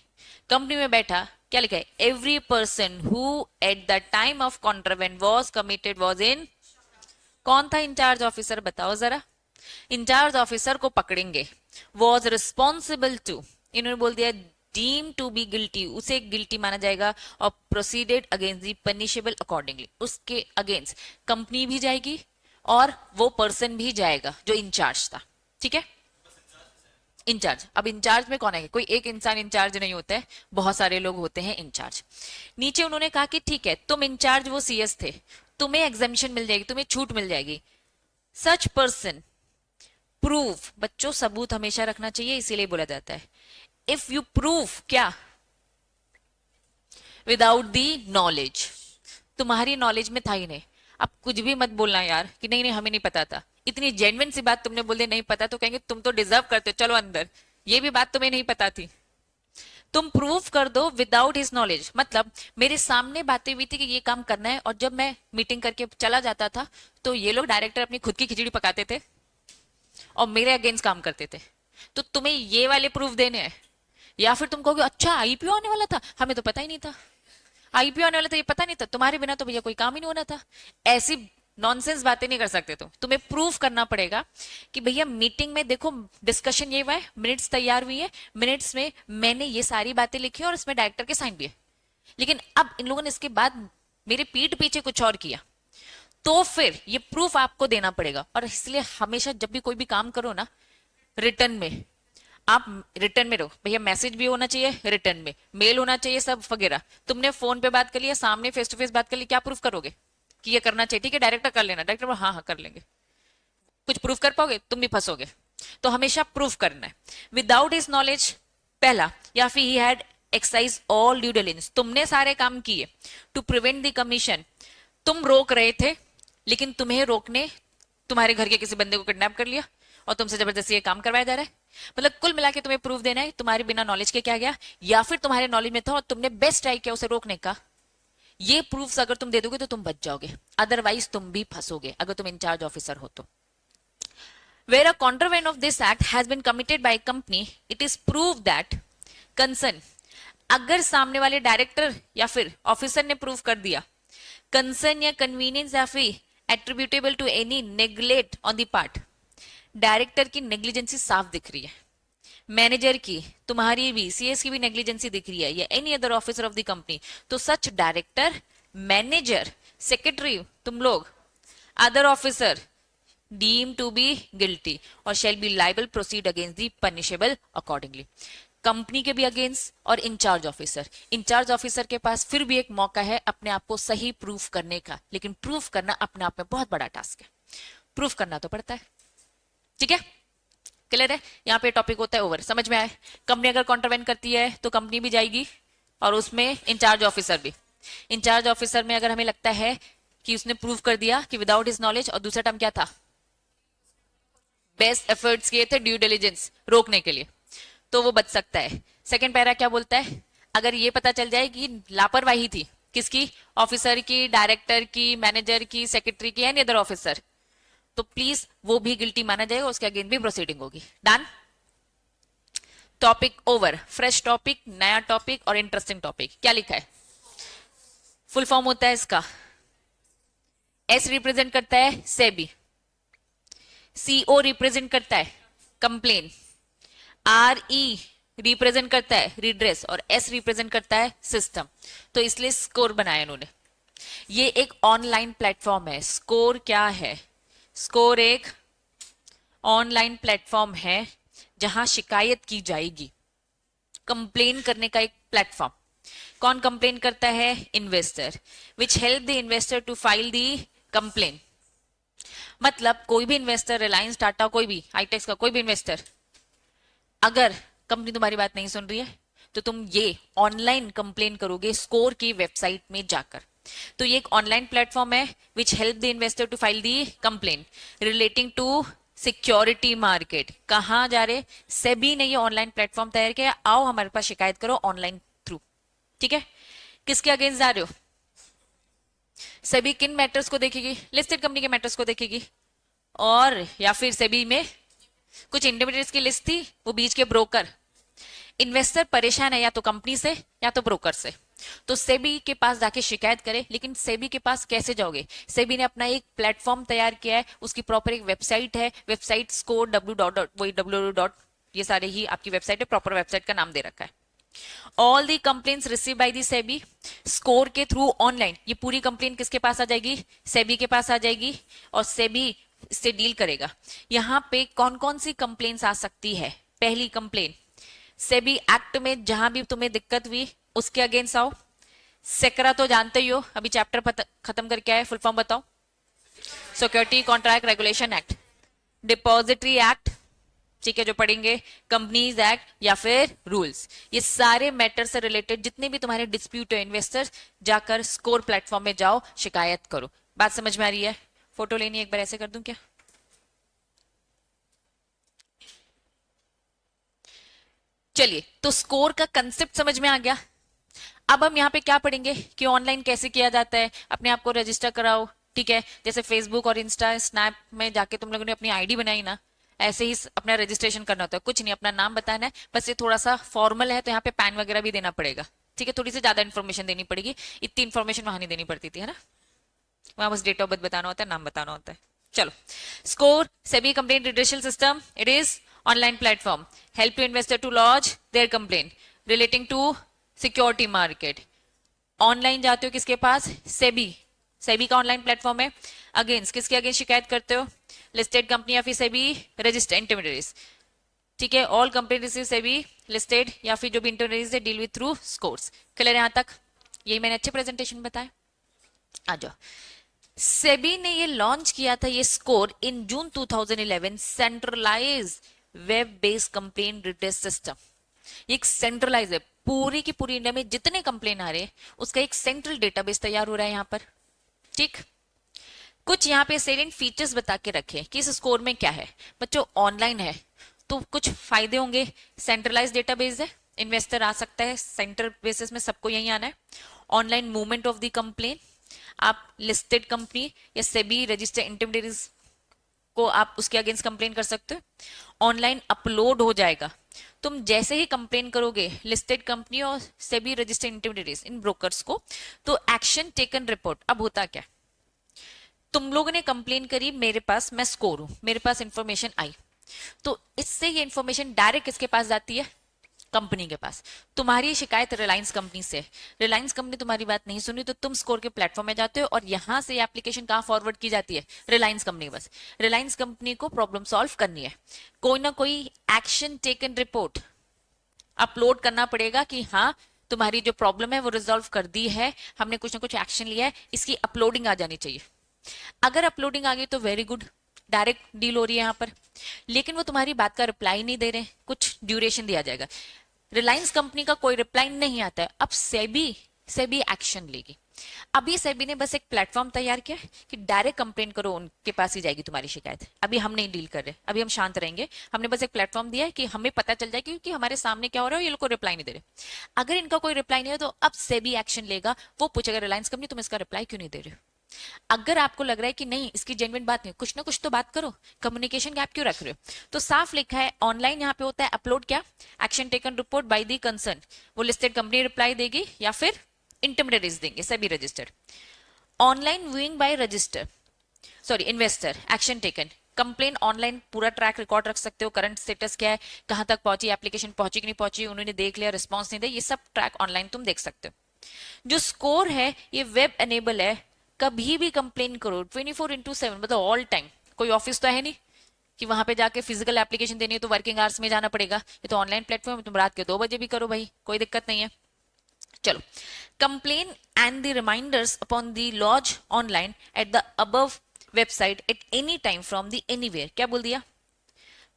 कंपनी में बैठा क्या लिखा है? Every person who at the time of contravention was committed was in. कौन था इंचार्ज ऑफिसर, बताओ जरा। इंचार्ज ऑफिसर को पकड़ेंगे, वॉज रिस्पॉन्सिबल टू, इन्होंने बोल दिया डीम टू बी गिल्टी, उसे गिल्टी माना जाएगा, और proceeded against the punishable accordingly, उसके अगेंस्ट कंपनी भी जाएगी और वो पर्सन भी जाएगा जो इंचार्ज था। ठीक है, इंचार्ज। अब इंचार्ज में कौन है? कोई एक इंसान इंचार्ज नहीं होता है, बहुत सारे लोग होते हैं इंचार्ज। नीचे उन्होंने कहा कि ठीक है, तुम इंचार्ज वो सीएस थे, तुम्हें एग्जेम्पशन मिल जाएगी, तुम्हें छूट मिल जाएगी। सच पर्सन प्रूफ, बच्चों सबूत हमेशा रखना चाहिए, इसीलिए बोला जाता है। इफ यू प्रूफ क्या, विदाउट दी नॉलेज, तुम्हारी नॉलेज में था ही नहीं। अब कुछ भी मत बोलना यार कि नहीं नहीं हमें नहीं पता था, इतनी जेन्युइन सी बात तुमने बोल दी नहीं पता, तो कहेंगे तुम तो डिजर्व करते, चलो अंदर, ये भी बात तुम्हें नहीं पता थी। तुम प्रूफ कर दो विदाउट हिज नॉलेज, मतलब मेरे सामने बातें हुई थी कि ये काम करना है, और जब मैं मीटिंग करके चला जाता था तो ये लोग डायरेक्टर अपनी खुद की खिचड़ी पकाते थे और मेरे अगेंस्ट काम करते थे। तो तुम्हें ये वाले प्रूफ देने हैं, या फिर तुम कहोगे अच्छा आईपीओ आने वाला था, हमें तो पता ही नहीं था, आईपीओ आने वाला था ये पता नहीं था, तुम्हारे बिना तो भैया कोई काम ही नहीं होना था। ऐसी नॉनसेंस बातें नहीं कर सकते तुम, तुम्हें प्रूफ करना पड़ेगा कि भैया मीटिंग में देखो डिस्कशन ये हुआ है, मिनट्स तैयार हुई है, मिनट्स में मैंने ये सारी बातें लिखी और इसमें डायरेक्टर के साइन भी है, लेकिन अब इन लोगों ने इसके बाद मेरे पीठ पीछे कुछ और किया, तो फिर ये प्रूफ आपको देना पड़ेगा। और इसलिए हमेशा जब भी कोई भी काम करो ना, रिटर्न में, आप रिटर्न में रहो भैया, मैसेज भी होना चाहिए रिटर्न में, मेल होना चाहिए सब वगैरह। तुमने फोन पे बात कर लिया, सामने फेस टू फेस बात कर ली, क्या प्रूफ करोगे कि ये करना चाहिए? ठीक है डायरेक्टर कर लेना, डायरेक्टर हाँ हाँ कर लेंगे, कुछ प्रूफ कर पाओगे? तुम भी फंसोगे। तो हमेशा प्रूफ करना है विदाउट हिज नॉलेज, पहला, या फिर he had exercise all due diligence, तुमने सारे काम किए टू प्रिवेंट द कमीशन, तुम रोक रहे थे लेकिन तुम्हें रोकने तुम्हारे घर के किसी बंदे को किडनैप कर लिया और तुमसे जबरदस्ती ये काम करवाया जा रहा है। मतलब कुल मिला के तुम्हें प्रूफ देना है तुम्हारे बिना नॉलेज के क्या गया, या फिर तुम्हारे नॉलेज में था और तुमने बेस्ट ट्राई किया उसे रोकने का। ये प्रूफ्स अगर तुम दे दोगे तो तुम बच जाओगे, अदरवाइज तुम भी फंसोगे अगर तुम इंचार्ज ऑफिसर हो तो। Where a contravention of this act has been committed by a company, it is proved that concern, अगर सामने वाले डायरेक्टर या फिर ऑफिसर ने प्रूव कर दिया कंसर्न या कन्वीनियंस या फिर attributable to any neglect on the part, director की नेग्लिजेंसी साफ दिख रही है, मैनेजर की, तुम्हारी भी, सीएस की भी नेग्लिजेंसी दिख रही है, या any other officer of the company, तो सच डायरेक्टर, मैनेजर, सेक्रेटरी, तुम लोग, other officer deemed to be guilty or shall be liable proceed against the punishable accordingly। Company के भी अगेंस्ट और इंचार्ज ऑफिसर के पास फिर भी एक मौका है अपने आप को सही प्रूफ करने का, लेकिन प्रूफ करना अपने आप में बहुत बड़ा टास्क है, प्रूफ करना तो पड़ता है। ठीक है, क्लियर है? यहाँ पे टॉपिक होता है ओवर, समझ में आए? कंपनी अगर कॉन्ट्रावेंट करती है तो कंपनी भी जाएगी और उसमें इंचार्ज ऑफिसर भी। इंचार्ज ऑफिसर में अगर हमें लगता है कि उसने प्रूव कर दिया कि विदाउट हिज नॉलेज, और दूसरा टर्म क्या था, बेस्ट एफर्ट्स किए थे ड्यू डिलिजेंस रोकने के लिए, तो वो बच सकता है। सेकंड पैरा क्या बोलता है, अगर ये पता चल जाए कि लापरवाही थी किसकी, ऑफिसर की, डायरेक्टर की, मैनेजर की, सेक्रेटरी की, एनी अदर ऑफिसर, तो प्लीज वो भी गिल्टी माना जाएगा, उसके अगेंस्ट भी प्रोसीडिंग होगी। Done, topic over, fresh topic, नया टॉपिक और इंटरेस्टिंग टॉपिक। क्या लिखा है? फुल फॉर्म होता है इसका, एस रिप्रेजेंट करता है सेबी, सीओ रिप्रेजेंट करता है कंप्लेन, आर ई रिप्रेजेंट करता है रिड्रेस, और एस रिप्रेजेंट करता है सिस्टम। तो इसलिए स्कोर बनाया इन्होंने। ये एक ऑनलाइन प्लेटफॉर्म है। स्कोर क्या है? स्कोर एक ऑनलाइन प्लेटफॉर्म है जहां शिकायत की जाएगी, कंप्लेन करने का एक प्लेटफॉर्म। कौन कंप्लेन करता है? Investor, which help the investor to file the complain. मतलब कोई भी इन्वेस्टर, रिलायंस, टाटा, कोई भी, हाईटेक्स का कोई भी इन्वेस्टर, अगर कंपनी तुम्हारी बात नहीं सुन रही है तो तुम ये ऑनलाइन कंप्लेन करोगे स्कोर की वेबसाइट में जाकर। तो ये एक ऑनलाइन प्लेटफॉर्म है which help the investor to file the complain relating to security market. कहाँ जा रहे? सेबी ने ये ऑनलाइन प्लेटफॉर्म तैयार किया, आओ हमारे पास शिकायत करो ऑनलाइन थ्रू। ठीक है, किसके अगेंस्ट जा रहे हो? सेबी किन मैटर्स को देखेगी? लिस्टेड कंपनी के मैटर्स को देखेगी, और या फिर सेबी में कुछ इंटरमीडिएट्स की लिस्ट थी, वो बीच के ब्रोकर, इन्वेस्टर परेशान है या तो कंपनी से या तो ब्रोकर से, तो सेबी के पास जाके शिकायत करे। लेकिन सेबी के पास कैसे जाओगे? सेबी ने अपना एक प्लेटफॉर्म तैयार किया है, उसकी प्रॉपर एक वेबसाइट है, वेबसाइट स्कोर www. ये सारे ही आपकी वेबसाइट है, प्रॉपर वेबसाइट का नाम दे रखा है। All the complaints receive by the SEBI score के थ्रू ऑनलाइन। ये पूरी कंप्लेन किसके पास आ जाएगी? सेबी के पास आ जाएगी, और सेबी इससे डील करेगा। यहाँ पे कौन कौन सी कंप्लेन्स आ सकती है? पहली कंप्लेन, सेबी एक्ट में जहां भी तुम्हें दिक्कत हुई उसके अगेंस्ट आओ। सेकरा तो जानते ही हो, अभी चैप्टर खत्म करके आए, फुल फॉर्म बताओ। Security contract regulation act, depository act, ठीक है, जो पढ़ेंगे, कंपनीज एक्ट या फिर रूल्स। ये सारे मैटर से रिलेटेड जितने भी तुम्हारे डिस्प्यूट है इन्वेस्टर्स, जाकर स्कोर प्लेटफॉर्म में जाओ, शिकायत करो। बात समझ में आ रही है? फोटो लेनी एक बार ऐसे कर दूं क्या? चलिए, तो स्कोर का कंसेप्ट समझ में आ गया। अब हम यहाँ पे क्या पढ़ेंगे कि ऑनलाइन कैसे किया जाता है। अपने आप को रजिस्टर कराओ, ठीक है, जैसे फेसबुक और इंस्टा स्नैप में जाके तुम लोगों ने अपनी आईडी बनाई ना, ऐसे ही अपना रजिस्ट्रेशन करना होता है। कुछ नहीं, अपना नाम बताना है बस। ये थोड़ा सा फॉर्मल है तो यहाँ पे पैन वगैरह भी देना पड़ेगा, ठीक है, थोड़ी सी ज्यादा इन्फॉर्मेशन देनी पड़ेगी। इतनी इन्फॉर्मेशन वहां नहीं देनी पड़ती थी, है ना? वहां बस डेट ऑफ बर्थ बताना होता है, नाम बताना होता है। चलो, score SEBI complaint redressal system, it is online platform, help to investor to launch their complaint relating to security market. Online जाते हो किसके पास? सेबी, सेबी का ऑनलाइन प्लेटफॉर्म है। अगेंस्ट किसके अगेंस्ट शिकायत करते हो? लिस्टेड कंपनी या फिर सेबी रजिस्टर्ड इंटरमीडिएट्स, ठीक है। All company receive SEBI listed या फिर जो भी इंटरमीडिएट्स है deal with through scores. Clear है यहां तक? यही मैंने अच्छे प्रेजेंटेशन बताया। आ जाओ, सेबी ने ये लॉन्च किया था ये score in June 2011, centralise web based complaint redress system. एक सेंट्रलाइज है, पूरी की पूरी इंडिया में जितने कंप्लेन आ रहे हैं उसका एक सेंट्रल डेटाबेस तैयार हो रहा है यहाँ पर, ठीक। कुछ यहाँ पे सेलेंट फीचर्स बता के रखे कि इस स्कोर में क्या है। बच्चों, ऑनलाइन है तो कुछ फायदे होंगे। सेंट्रलाइज डेटाबेस है, इन्वेस्टर आ सकता है, सेंटर बेसिस में सबको यही आना है। Online movement of the complain, आप लिस्टेड कंपनी या सेबी रजिस्टर्ड इंटरमीडिएट्स को आप उसके अगेंस्ट कंप्लेन कर सकते हो। ऑनलाइन अपलोड हो जाएगा, तुम जैसे ही कंप्लेन करोगे लिस्टेड कंपनी और सेबी रजिस्टर्ड इंटरमीडिएट्स इन ब्रोकर्स को, तो एक्शन टेकन रिपोर्ट। अब होता क्या, तुम लोगों ने कंप्लेन करी मेरे पास, मैं स्कोर हूं, मेरे पास इंफॉर्मेशन आई, तो इससे ये इंफॉर्मेशन डायरेक्ट किसके पास जाती है? कंपनी के पास। तुम्हारी शिकायत रिलायंस कंपनी से, रिलायंस कंपनी तुम्हारी बात नहीं सुनी तो तुम स्कोर के प्लेटफॉर्म में जाते हो और यहां से एप्लीकेशन कहां फॉरवर्ड की जाती है? रिलायंस कंपनी। बस रिलायंस कंपनी को प्रॉब्लम सॉल्व करनी है, कोई ना कोई एक्शन टेकन रिपोर्ट अपलोड करना पड़ेगा कि हाँ तुम्हारी जो प्रॉब्लम है वो रिजॉल्व कर दी है, हमने कुछ ना कुछ एक्शन लिया है, इसकी अपलोडिंग आ जानी चाहिए। अगर अपलोडिंग आ गई तो वेरी गुड, डायरेक्ट डील हो रही है यहाँ पर। लेकिन वो तुम्हारी बात का रिप्लाई नहीं दे रहे, कुछ ड्यूरेशन दिया जाएगा। रिलायंस कंपनी का कोई रिप्लाई नहीं आता है, अब सेबी सेबी एक्शन लेगी। अभी सेबी ने बस एक प्लेटफॉर्म तैयार किया कि डायरेक्ट कंप्लेन करो, उनके पास ही जाएगी तुम्हारी शिकायत। अभी हम नहीं डील कर रहे, अभी हम शांत रहेंगे। हमने बस एक प्लेटफॉर्म दिया है कि हमें पता चल जाए कि हमारे सामने क्या हो रहा है, ये लोग को रिप्लाई नहीं दे रहे। अगर इनका कोई रिप्लाई नहीं है तो अब सेबी एक्शन लेगा, वो पूछेगा रिलायंस कंपनी तुम इसका रिप्लाई क्यों नहीं दे रहे हो। अगर आपको लग रहा है कि नहीं इसकी जेन्युइन बात नहीं, कुछ ना कुछ तो बात करो, कम्युनिकेशन गैप क्यों रख रहे हो, तो साफ लिखा है ऑनलाइन यहाँ पे होता है अपलोड क्या, action taken report by the concern, वो लिस्टेड कंपनी रिप्लाई देगी या फिर इंटरमीडिएट्स देंगे SEBI registered. Online viewing by register sorry investor, action taken, complaint online पूरा ट्रैक रिकॉर्ड रख सकते हो, करंट स्टेटस क्या है, कहां तक पहुंची एप्लीकेशन, पहुंची कि नहीं पहुंची, उन्होंने देख लिया रिस्पॉन्स नहीं दिया, ये सब ट्रैक ऑनलाइन तुम देख सकते हो। जो स्कोर है ये वेब एनेबल है, कभी भी कंप्लेन करो 24/7, मतलब ऑल टाइम। कोई ऑफिस तो है नहीं कि वहां पे जाके फिजिकल एप्लीकेशन देनी है तो वर्किंग आवर्स में जाना पड़ेगा, ये तो ऑनलाइन प्लेटफॉर्म, तुम रात के 2 बजे भी करो भाई, कोई दिक्कत नहीं है। चलो, complain and the reminders upon the lodge online at the above website at any time from the anywhere. क्या बोल दिया?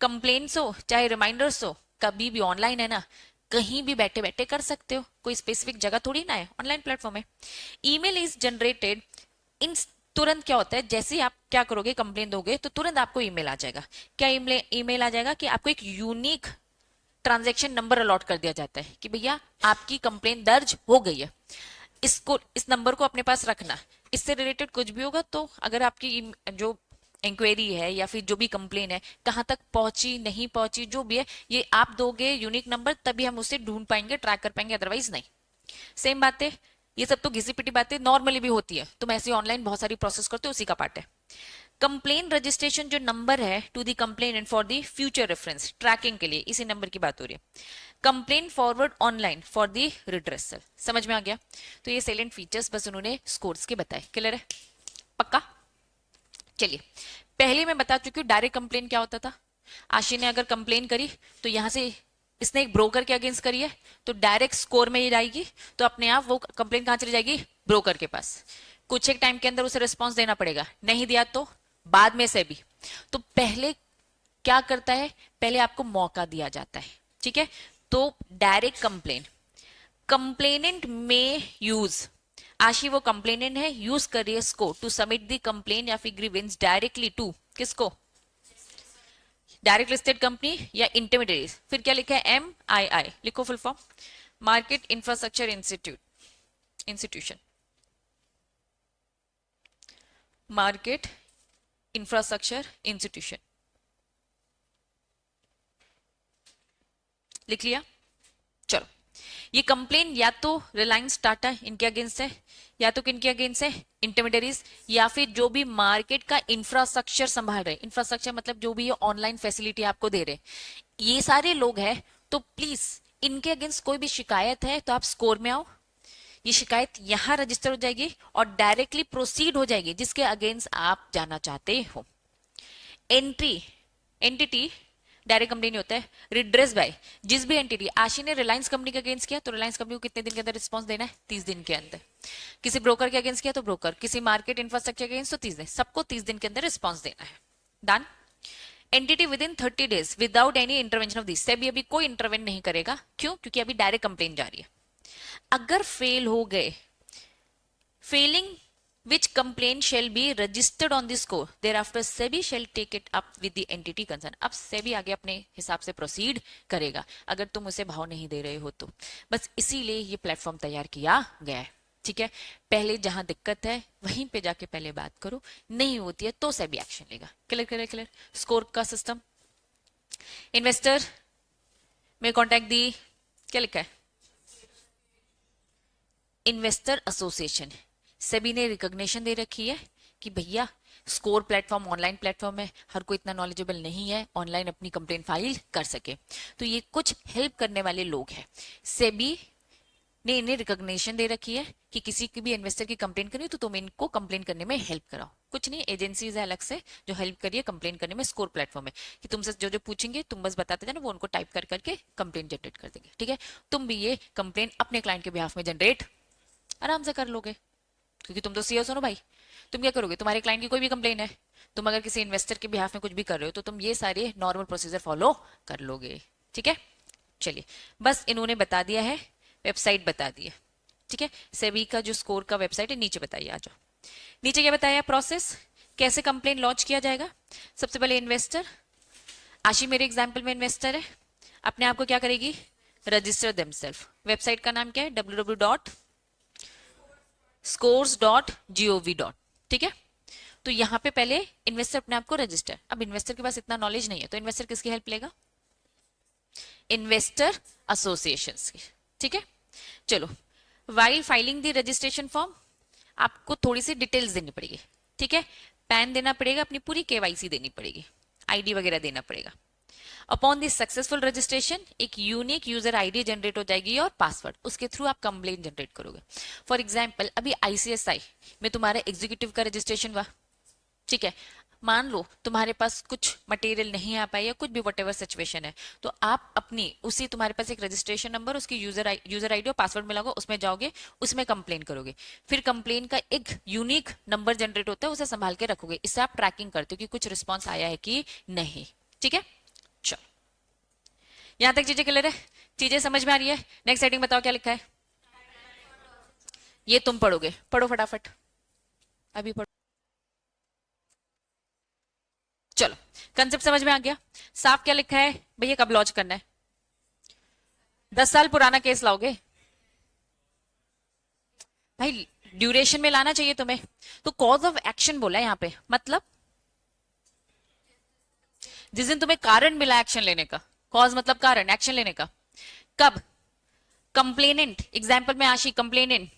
कंप्लेन्स हो चाहे रिमाइंडर्स हो, कभी भी ऑनलाइन है ना, कहीं भी बैठे बैठे कर सकते हो, कोई स्पेसिफिक जगह थोड़ी ना है, ऑनलाइन प्लेटफॉर्म है। ईमेल इज जनरेटेड इन, तुरंत क्या होता है जैसे ही आप क्या करोगे कंप्लेन दोगे तो तुरंत आपको ईमेल आ जाएगा। क्या ईमेल आ जाएगा कि आपको एक यूनिक ट्रांजैक्शन नंबर अलॉट कर दिया जाता है कि भैया आपकी कंप्लेन दर्ज हो गई है, इसको इस नंबर को अपने पास रखना। इससे रिलेटेड कुछ भी होगा तो अगर आपकी जो इंक्वायरी है या फिर जो भी कंप्लेन है कहाँ तक पहुंची नहीं पहुंची जो भी है, ये आप दोगे यूनिक नंबर तभी हम उसे ढूंढ पाएंगे, ट्रैक कर पाएंगे, अदरवाइज नहीं। सेम बात है, ये सब तो घिसी पिटी बातें नॉर्मली भी होती है, तुम ऐसे ऑनलाइन बहुत सारी प्रोसेस करते हो, उसी का पार्ट है। कंप्लेन रजिस्ट्रेशन जो नंबर है to the complain and for the future reference tracking के लिए, इसी नंबर की बात हो रही है। Complain forward online for the redressal, समझ में आ गया? तो ये सेलेंट फीचर्स बस उन्होंने स्कोर्स के बताए, क्लियर है? पक्का? चलिए, पहले मैं बता चुकी हूँ डायरेक्ट कंप्लेन क्या होता था। आशी ने अगर कंप्लेन करी तो यहां से इसने एक ब्रोकर के अगेंस्ट करी है तो डायरेक्ट स्कोर में ही जाएगी, तो अपने आप वो कंप्लेन कहां चली जाएगी? ब्रोकर के पास। कुछ एक टाइम के अंदर उसे रिस्पॉन्स देना पड़ेगा, नहीं दिया तो बाद में से भी। तो पहले क्या करता है, पहले आपको मौका दिया जाता है, ठीक है? तो डायरेक्ट कंप्लेन, कंप्लेनेंट में यूज, आशी वो कंप्लेनेंट है, यूज कर रही है इसको टू सबमिट द कंप्लेन या फिर ग्रीवेंस डायरेक्टली टू किसको? डायरेक्ट लिस्टेड कंपनी या इंटरमीडिएट। फिर क्या लिखा है? MII लिखो full form, market infrastructure institution, market infrastructure institution, लिख लिया? चलो, ये कंप्लेन या तो रिलायंस टाटा इनके अगेंस्ट है, या तो किनके अगेंस्ट है? इंटरमीडियरीज, या फिर जो भी मार्केट का इंफ्रास्ट्रक्चर संभाल रहे, इंफ्रास्ट्रक्चर मतलब जो भी ये ऑनलाइन फैसिलिटी आपको दे रहे, ये सारे लोग हैं। तो प्लीज इनके अगेंस्ट कोई भी शिकायत है तो आप स्कोर में आओ, ये शिकायत यहां रजिस्टर हो जाएगी और डायरेक्टली प्रोसीड हो जाएगी जिसके अगेंस्ट आप जाना चाहते हो। एंटिटी डायरेक्ट कंपनी नहीं होता है, रिड्रेस बाय जिस भी एंटिटी, आशी ने रिलायंस कंपनी के अगेंस्ट किया तो रिलायंस कंपनी को कितने दिन के अंदर रिस्पांस देना है? 30 दिन के अंदर। किसी ब्रोकर के अगेंस्ट किया तो ब्रोकर, किसी मार्केट इंफ्रास्ट्रक्चर के अगेंस्ट तो 30 दिन, सबको 30 दिन के अंदर रिस्पांस देना है। Done. Entity with in 30 days without any intervention of this, SEBI अभी कोई इंटरवेंट नहीं करेगा, क्यों? क्योंकि अभी डायरेक्ट कंप्लेन जा रही है। अगर फेल हो गए, failing which complaint shall be registered on the score, thereafter SEBI shall take it up with the entity concerned। अब SEBI आगे अपने हिसाब से प्रोसीड करेगा अगर तुम उसे भाव नहीं दे रहे हो तो। बस इसीलिए ये प्लेटफॉर्म तैयार किया गया है, ठीक है? पहले जहां दिक्कत है वहीं पे जाके पहले बात करो, नहीं होती है तो SEBI एक्शन लेगा। Clear clear clear? स्कोर का सिस्टम, इन्वेस्टर में कॉन्टैक्ट दी, क्या लिखा है? इन्वेस्टर एसोसिएशन, सेबी ने रिकॉग्निशन दे रखी है कि भैया स्कोर प्लेटफॉर्म ऑनलाइन प्लेटफॉर्म है, हर कोई इतना नॉलेजेबल नहीं है ऑनलाइन अपनी कंप्लेन फाइल कर सके, तो ये कुछ हेल्प करने वाले लोग हैं। सेबी ने इन्हें रिकॉग्निशन दे रखी है कि किसी की भी इन्वेस्टर की कंप्लेन करनी तो तुम इनको कंप्लेन करने में हेल्प कराओ। कुछ नहीं, एजेंसीज है अलग से जो हेल्प करिए कंप्लेन करने में। स्कोर प्लेटफॉर्म है कि तुमसे जो जो पूछेंगे तुम बस बताते जाना, वो उनको टाइप कर करके कंप्लेन जनरेट कर देंगे, ठीक है? तुम भी ये कंप्लेन अपने क्लाइंट के बिहाफ में जनरेट आराम से कर लोगे, क्योंकि तुम तो सीएस हो ना भाई। तुम क्या करोगे? तुम्हारे क्लाइंट की कोई भी कंप्लेन है, तुम अगर किसी इन्वेस्टर के बिहाफ में कुछ भी कर रहे हो तो तुम ये सारे नॉर्मल प्रोसीजर फॉलो कर लोगे, ठीक है? चलिए, बस इन्होंने बता दिया है, वेबसाइट बता दी है, ठीक है? सेबी का जो स्कोर का वेबसाइट है नीचे बताइए, आ जाओ। नीचे क्या बताया? प्रोसेस, कैसे कंप्लेन लॉन्च किया जाएगा। सबसे पहले इन्वेस्टर, आशी मेरे एग्जाम्पल में इन्वेस्टर है, अपने आप को क्या करेगी? Register themselves. वेबसाइट का नाम क्या है? www.scores.gov. ठीक है? तो यहां पे पहले इन्वेस्टर अपने आप को रजिस्टर, अब इन्वेस्टर के पास इतना नॉलेज नहीं है तो इन्वेस्टर किसकी हेल्प लेगा? इन्वेस्टर एसोसिएशन की, ठीक है? चलो, while filing the registration form आपको थोड़ी सी डिटेल्स देनी पड़ेगी, ठीक है? पैन देना पड़ेगा, अपनी पूरी केवाईसी देनी पड़ेगी, आईडी वगैरह देना पड़ेगा। अपॉन दिस सक्सेसफुल रजिस्ट्रेशन एक यूनिक यूजर आईडी जनरेट हो जाएगी और पासवर्ड, उसके थ्रू आप कंप्लेन जनरेट करोगे। फॉर एग्जांपल अभी आईसीएसआई में तुम्हारा एग्जीक्यूटिव का रजिस्ट्रेशन हुआ, ठीक है? मान लो तुम्हारे पास कुछ मटेरियल नहीं आ पाई या कुछ भी वटेवर सिचुएशन है, तो आप अपनी उसी तुम्हारे पास एक रजिस्ट्रेशन नंबर, उसकी यूजर आईडी और पासवर्ड मिलाओगे, उसमें जाओगे, उसमें कंप्लेन करोगे, फिर कंप्लेन का एक यूनिक नंबर जनरेट होता है, उसे संभाल के रखोगे, इससे आप ट्रैकिंग करते हो कि कुछ रिस्पॉन्स आया है कि नहीं, ठीक है? चलो, यहां तक चीजें क्लियर है? चीजें समझ में आ रही है? नेक्स्ट हेडिंग बताओ क्या लिखा है? ये तुम पढ़ोगे, पढ़ो फटाफट, अभी पढ़ो। चलो, कंसेप्ट समझ में आ गया? साफ क्या लिखा है भैया? कब लॉन्च करना है? 10 साल पुराना केस लाओगे भाई? ड्यूरेशन में लाना चाहिए तुम्हें, तो कॉज ऑफ एक्शन बोला है यहाँ पे, मतलब जिस दिन तुम्हें कारण मिला एक्शन लेने का, कॉज मतलब कारण, एक्शन लेने का, कब? कंप्लेनेंट, एग्जाम्पल में आशी, complainant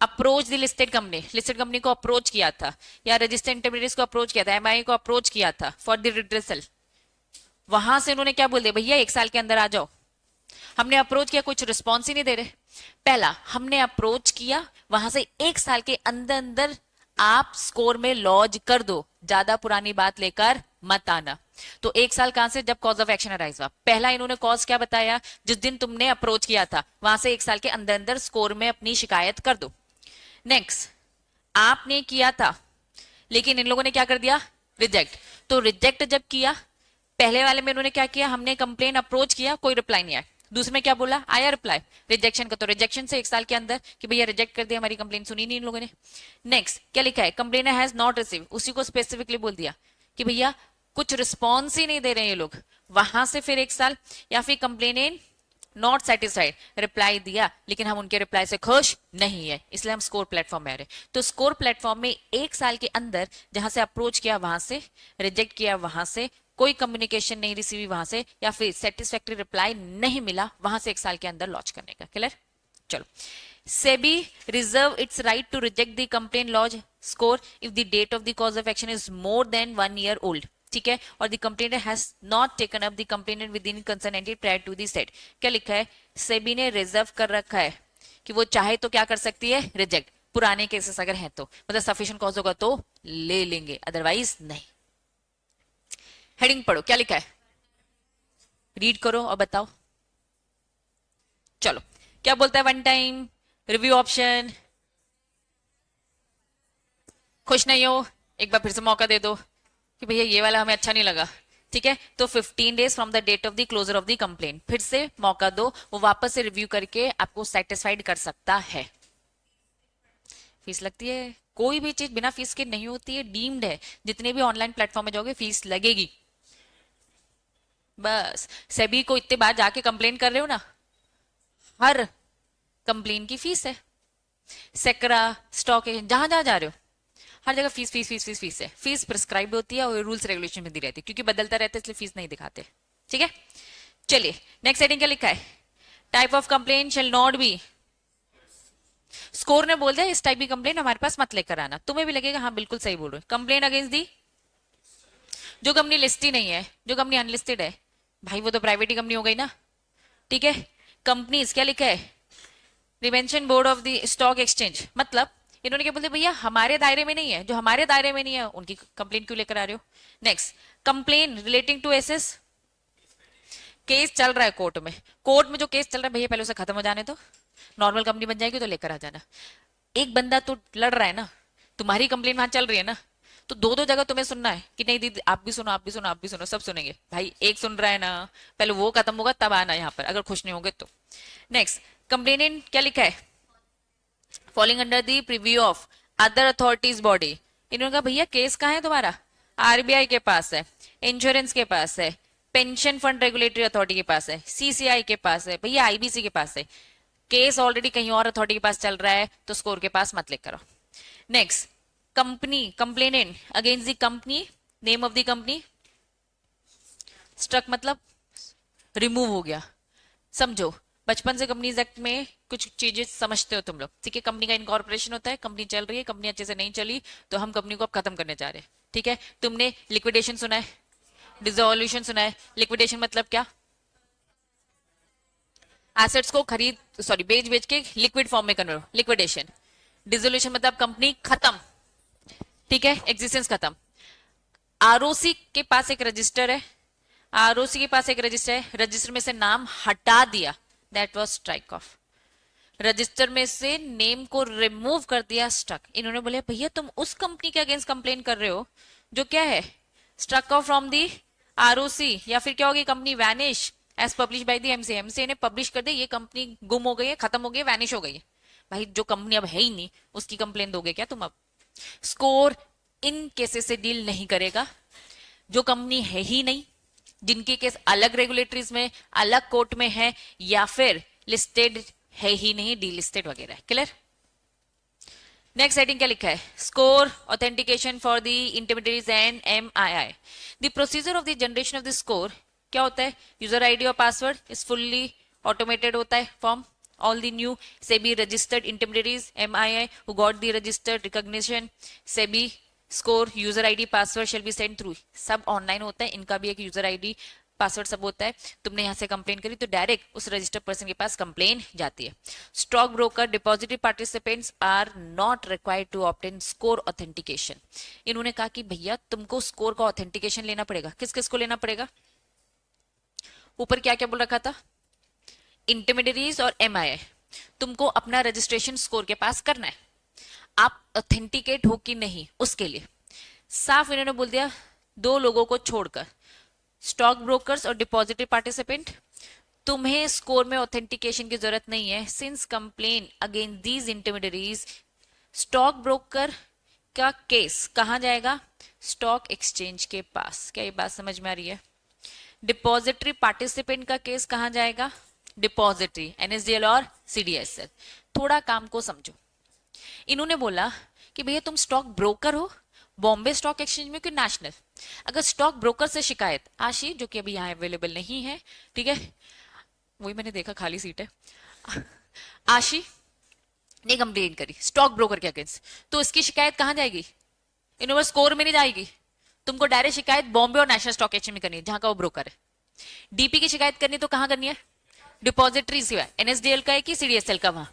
approach the listed company को अप्रोच किया था, या रजिस्टर्ड इंटरमीडिएट्स को अप्रोच किया था, एमआई को अप्रोच किया था फॉर द रिड्रेसल। वहां से उन्होंने क्या बोल दिया, भैया 1 साल के अंदर आ जाओ। हमने अप्रोच किया, कुछ रिस्पॉन्स ही नहीं दे रहे। पहला, हमने अप्रोच किया, वहां से 1 साल के अंदर अंदर आप स्कोर में लॉज कर दो, ज्यादा पुरानी बात लेकर मत आना। तो 1 साल कहां से, जब कॉज ऑफ एक्शन अराइज हुआ। पहला इन्होंने कॉज क्या बताया, जिस दिन तुमने अप्रोच किया था वहां से 1 साल के अंदर अंदर स्कोर में अपनी शिकायत कर दो। नेक्स्ट, आपने किया था लेकिन इन लोगों ने क्या कर दिया, रिजेक्ट। तो रिजेक्ट जब किया, पहले वाले में इन्होंने क्या किया, हमने कंप्लेन अप्रोच किया, कोई रिप्लाई नहीं आया। दूसरे में क्या बोला, आया रिप्लाई रिजेक्शन का, तो रिजेक्शन से 1 साल के अंदर कि भैया रिजेक्ट कर दिया, हमारी कंप्लेन सुनी नहीं इन लोगों ने। नेक्स्ट क्या लिखा है, कंप्लेनर हैज नॉट रिसीव, उसी को स्पेसिफिकली बोल दिया कि भैया कुछ रिस्पॉन्स ही नहीं दे रहे हैं ये लोग, वहां से फिर 1 साल। या फिर कंप्लेनेंट नॉट सेटिस्फाइड, रिप्लाई दिया लेकिन हम उनके रिप्लाई से खुश नहीं है, इसलिए हम स्कोर प्लेटफॉर्म में आ रहे। तो स्कोर प्लेटफॉर्म में 1 साल के अंदर जहां से अप्रोच किया वहां से, रिजेक्ट किया वहां से, कोई कम्युनिकेशन नहीं रिसीव हुई वहां से, या फिर सेटिस्फैक्टरी रिप्लाई नहीं मिला, वहां से 1 साल के अंदर लॉन्च करने का। क्लियर? चलो, SEBI reserve its right to reject the complain lodge score if the date of the cause of action is more than 1 year old. ठीक है, और the complainer has not taken up the complainant within concern entity prior to the set. क्या लिखा है, सेबी ने reserve कर रखा है कि वो चाहे तो क्या कर सकती है, रिजेक्ट, पुराने केसेस अगर हैं तो, मतलब सफिशिएंट कॉज होगा तो ले लेंगे, अदरवाइज नहीं। हेडिंग पढ़ो, क्या लिखा है, रीड करो और बताओ। चलो, क्या बोलता है, वन टाइम रिव्यू ऑप्शन, खुश नहीं हो, एक बार फिर से मौका दे दो कि भैया ये वाला हमें अच्छा नहीं लगा। ठीक है, तो 15 days from the date of the closure of the complain, फिर से मौका दो, वो वापस से रिव्यू करके आपको सेटिस्फाइड कर सकता है। फीस लगती है, कोई भी चीज बिना फीस के नहीं होती है, डीम्ड है। जितने भी ऑनलाइन प्लेटफॉर्म में जाओगे फीस लगेगी। बस सेबी को इतने बार जाके कंप्लेन कर रहे हो ना, हर कंप्लेन की फीस है। सेक्रा, स्टॉक एक्सचेंज, जहां जहां जा रहे हो हर जगह fees fees fees fees fees है। फीस प्रिस्क्राइब होती है और रूल्स रेगुलेशन में दी रहती है, क्योंकि बदलता रहता है इसलिए फीस नहीं दिखाते। ठीक है, चलिए नेक्स्ट हेडिंग क्या लिखा है, type of complain shall not be. Score ने बोल दिया इस टाइप की कंप्लेन हमारे पास मत लेकर आना। तुम्हें भी लगेगा हाँ बिल्कुल सही बोल रहे हो, कंप्लेन अगेंस्ट दी, जो कंपनी लिस्ट ही नहीं है, जो कंपनी अनलिस्टेड है, भाई वो तो प्राइवेट ही कंपनी हो गई ना। ठीक है, कंपनीज क्या लिखा है, prevention board of the stock exchange, मतलब इन्होंने क्या बोलते भैया हमारे दायरे में नहीं है, जो हमारे दायरे में नहीं है उनकी कंप्लेन क्यों लेकर आ रहे हो। नेक्स्ट, कंप्लेन रिलेटिंग टू एसेस, केस चल रहा है कोर्ट में, कोर्ट में जो केस चल रहा है भैया पहले उसे खत्म हो जाने दो, नॉर्मल कंपनी बन जाएगी तो लेकर आ जाना। एक बंदा तो लड़ रहा है ना, तुम्हारी कंप्लेन वहां चल रही है ना, तो दो दो जगह तुम्हें सुनना है कि नहीं दीदी आप भी सुनो, आप भी सुनो, आप भी सुनो, सब सुनेंगे भाई। एक सुन रहा है ना, पहले वो खत्म होगा तब आना यहाँ पर, अगर खुश नहीं होगे तो। नेक्स्ट, कंप्लेनेंट क्या लिखा है, falling under the preview of other authorities body. इन्होंने कहा भैया केस कहाँ है तुम्हारा, आरबीआई के पास है, इंश्योरेंस के पास है, पेंशन फंड रेगुलेटरी अथॉरिटी के पास है, सीसीआई के पास है, भैया आईबीसी के पास है। केस ऑलरेडी कहीं और अथॉरिटी के पास चल रहा है तो स्कोर के पास मत लेकर आओ। Next, company complainant against the company, name of the company, struck मतलब रिमूव हो गया। समझो, बचपन से कंपनीज एक्ट में कुछ चीजें समझते हो तुम लोग। ठीक है, कंपनी का इनकॉर्पोरेशन होता है, कंपनी चल रही है, कंपनी अच्छे से नहीं चली तो हम कंपनी को अब खत्म करने जा रहे हैं। ठीक है, तुमने लिक्विडेशन सुना है, डिसोल्यूशन सुना है। लिक्विडेशन मतलब क्या, एसेट्स को खरीद सॉरी बेच बेच के लिक्विड फॉर्म में कन्वर्ट, लिक्विडेशन। डिसोल्यूशन मतलब कंपनी खत्म, ठीक है, एग्जिस्टेंस खत्म। आरओसी के पास एक रजिस्टर है, आरओसी के पास एक रजिस्टर है, रजिस्टर में से नाम हटा दिया, that was strike off. Register में से नेम को रिमूव कर दिया, स्ट्रक। इन्होंने बोले भैया तुम उस कंपनी के अगेंस्ट कंप्लेन कर रहे हो जो क्या है, struck off from the ROC, या फिर क्या होगी, company vanish as publish by the MCA, MCA ने पब्लिश कर दी ये कंपनी गुम हो गई है, खत्म हो गई है, वैनिश हो गई है। भाई जो कंपनी अब है ही नहीं उसकी कंप्लेन दोगे क्या तुम अब। स्कोर इन केसेस से डील नहीं करेगा, जो कंपनी है ही नहीं, जिनके केस अलग रेगुलेटरीज में अलग कोर्ट में है, या फिर लिस्टेड है ही नहीं, डी लिस्टेड वगैरह। क्लियर? नेक्स्ट हेडिंग क्या लिखा है? Score authentication for the intermediaries and MII। The procedure of the generation of the score क्या होता है? यूजर आईडी और पासवर्ड इज फुल्ली ऑटोमेटेड होता है form all the new SEBI registered intermediaries MII who got the registered recognition SEBI score user ID password shall be sent through। सब online होता है, इनका भी एक यूजर आईडी पासवर्ड सब होता है। तुमने यहाँ से कंप्लेन करी तो डायरेक्ट उस रजिस्टर्ड पर्सन के पास कंप्लेन जाती है। Stock broker depository participants are not required to obtain स्कोर ऑथेंटिकेशन। इन्होंने कहा कि भैया तुमको स्कोर का ऑथेंटिकेशन लेना पड़ेगा। किस किस को लेना पड़ेगा? ऊपर क्या क्या बोल रखा था? इंटरमीडिएटरीज और MII, तुमको अपना रजिस्ट्रेशन स्कोर के पास करना है। आप ऑथेंटिकेट हो कि नहीं उसके लिए साफ इन्होंने बोल दिया, दो लोगों को छोड़कर स्टॉक ब्रोकर्स और डिपॉजिटरी पार्टिसिपेंट, तुम्हें स्कोर में ऑथेंटिकेशन की जरूरत नहीं है। Since complain against these intermediaries, stock broker का केस कहां जाएगा? स्टॉक एक्सचेंज के पास। क्या ये बात समझ में आ रही है? डिपॉजिटरी पार्टिसिपेंट का केस कहां जाएगा? डिपॉजिटरी NSDL और CDSL। थोड़ा काम को समझो। इन्होंने बोला कि भैया तुम स्टॉक ब्रोकर हो बॉम्बे स्टॉक एक्सचेंज में कि नेशनल। अगर स्टॉक ब्रोकर से शिकायत, आशी जो कि अभी यहाँ अवेलेबल नहीं है, ठीक है, वही मैंने देखा खाली सीट है, आशी ने कंप्लेन करी स्टॉक ब्रोकर के अगेंस्ट, तो इसकी शिकायत कहाँ जाएगी? इन्होंने स्कोर में नहीं जाएगी, तुमको डायरेक्ट शिकायत बॉम्बे और नेशनल स्टॉक एक्सचेंज में करनी है जहां का वो ब्रोकर है। डीपी की शिकायत करनी तो कहां करनी है? डिपॉजिटरी सिवाय NSDL का है कि CDSL का वहां।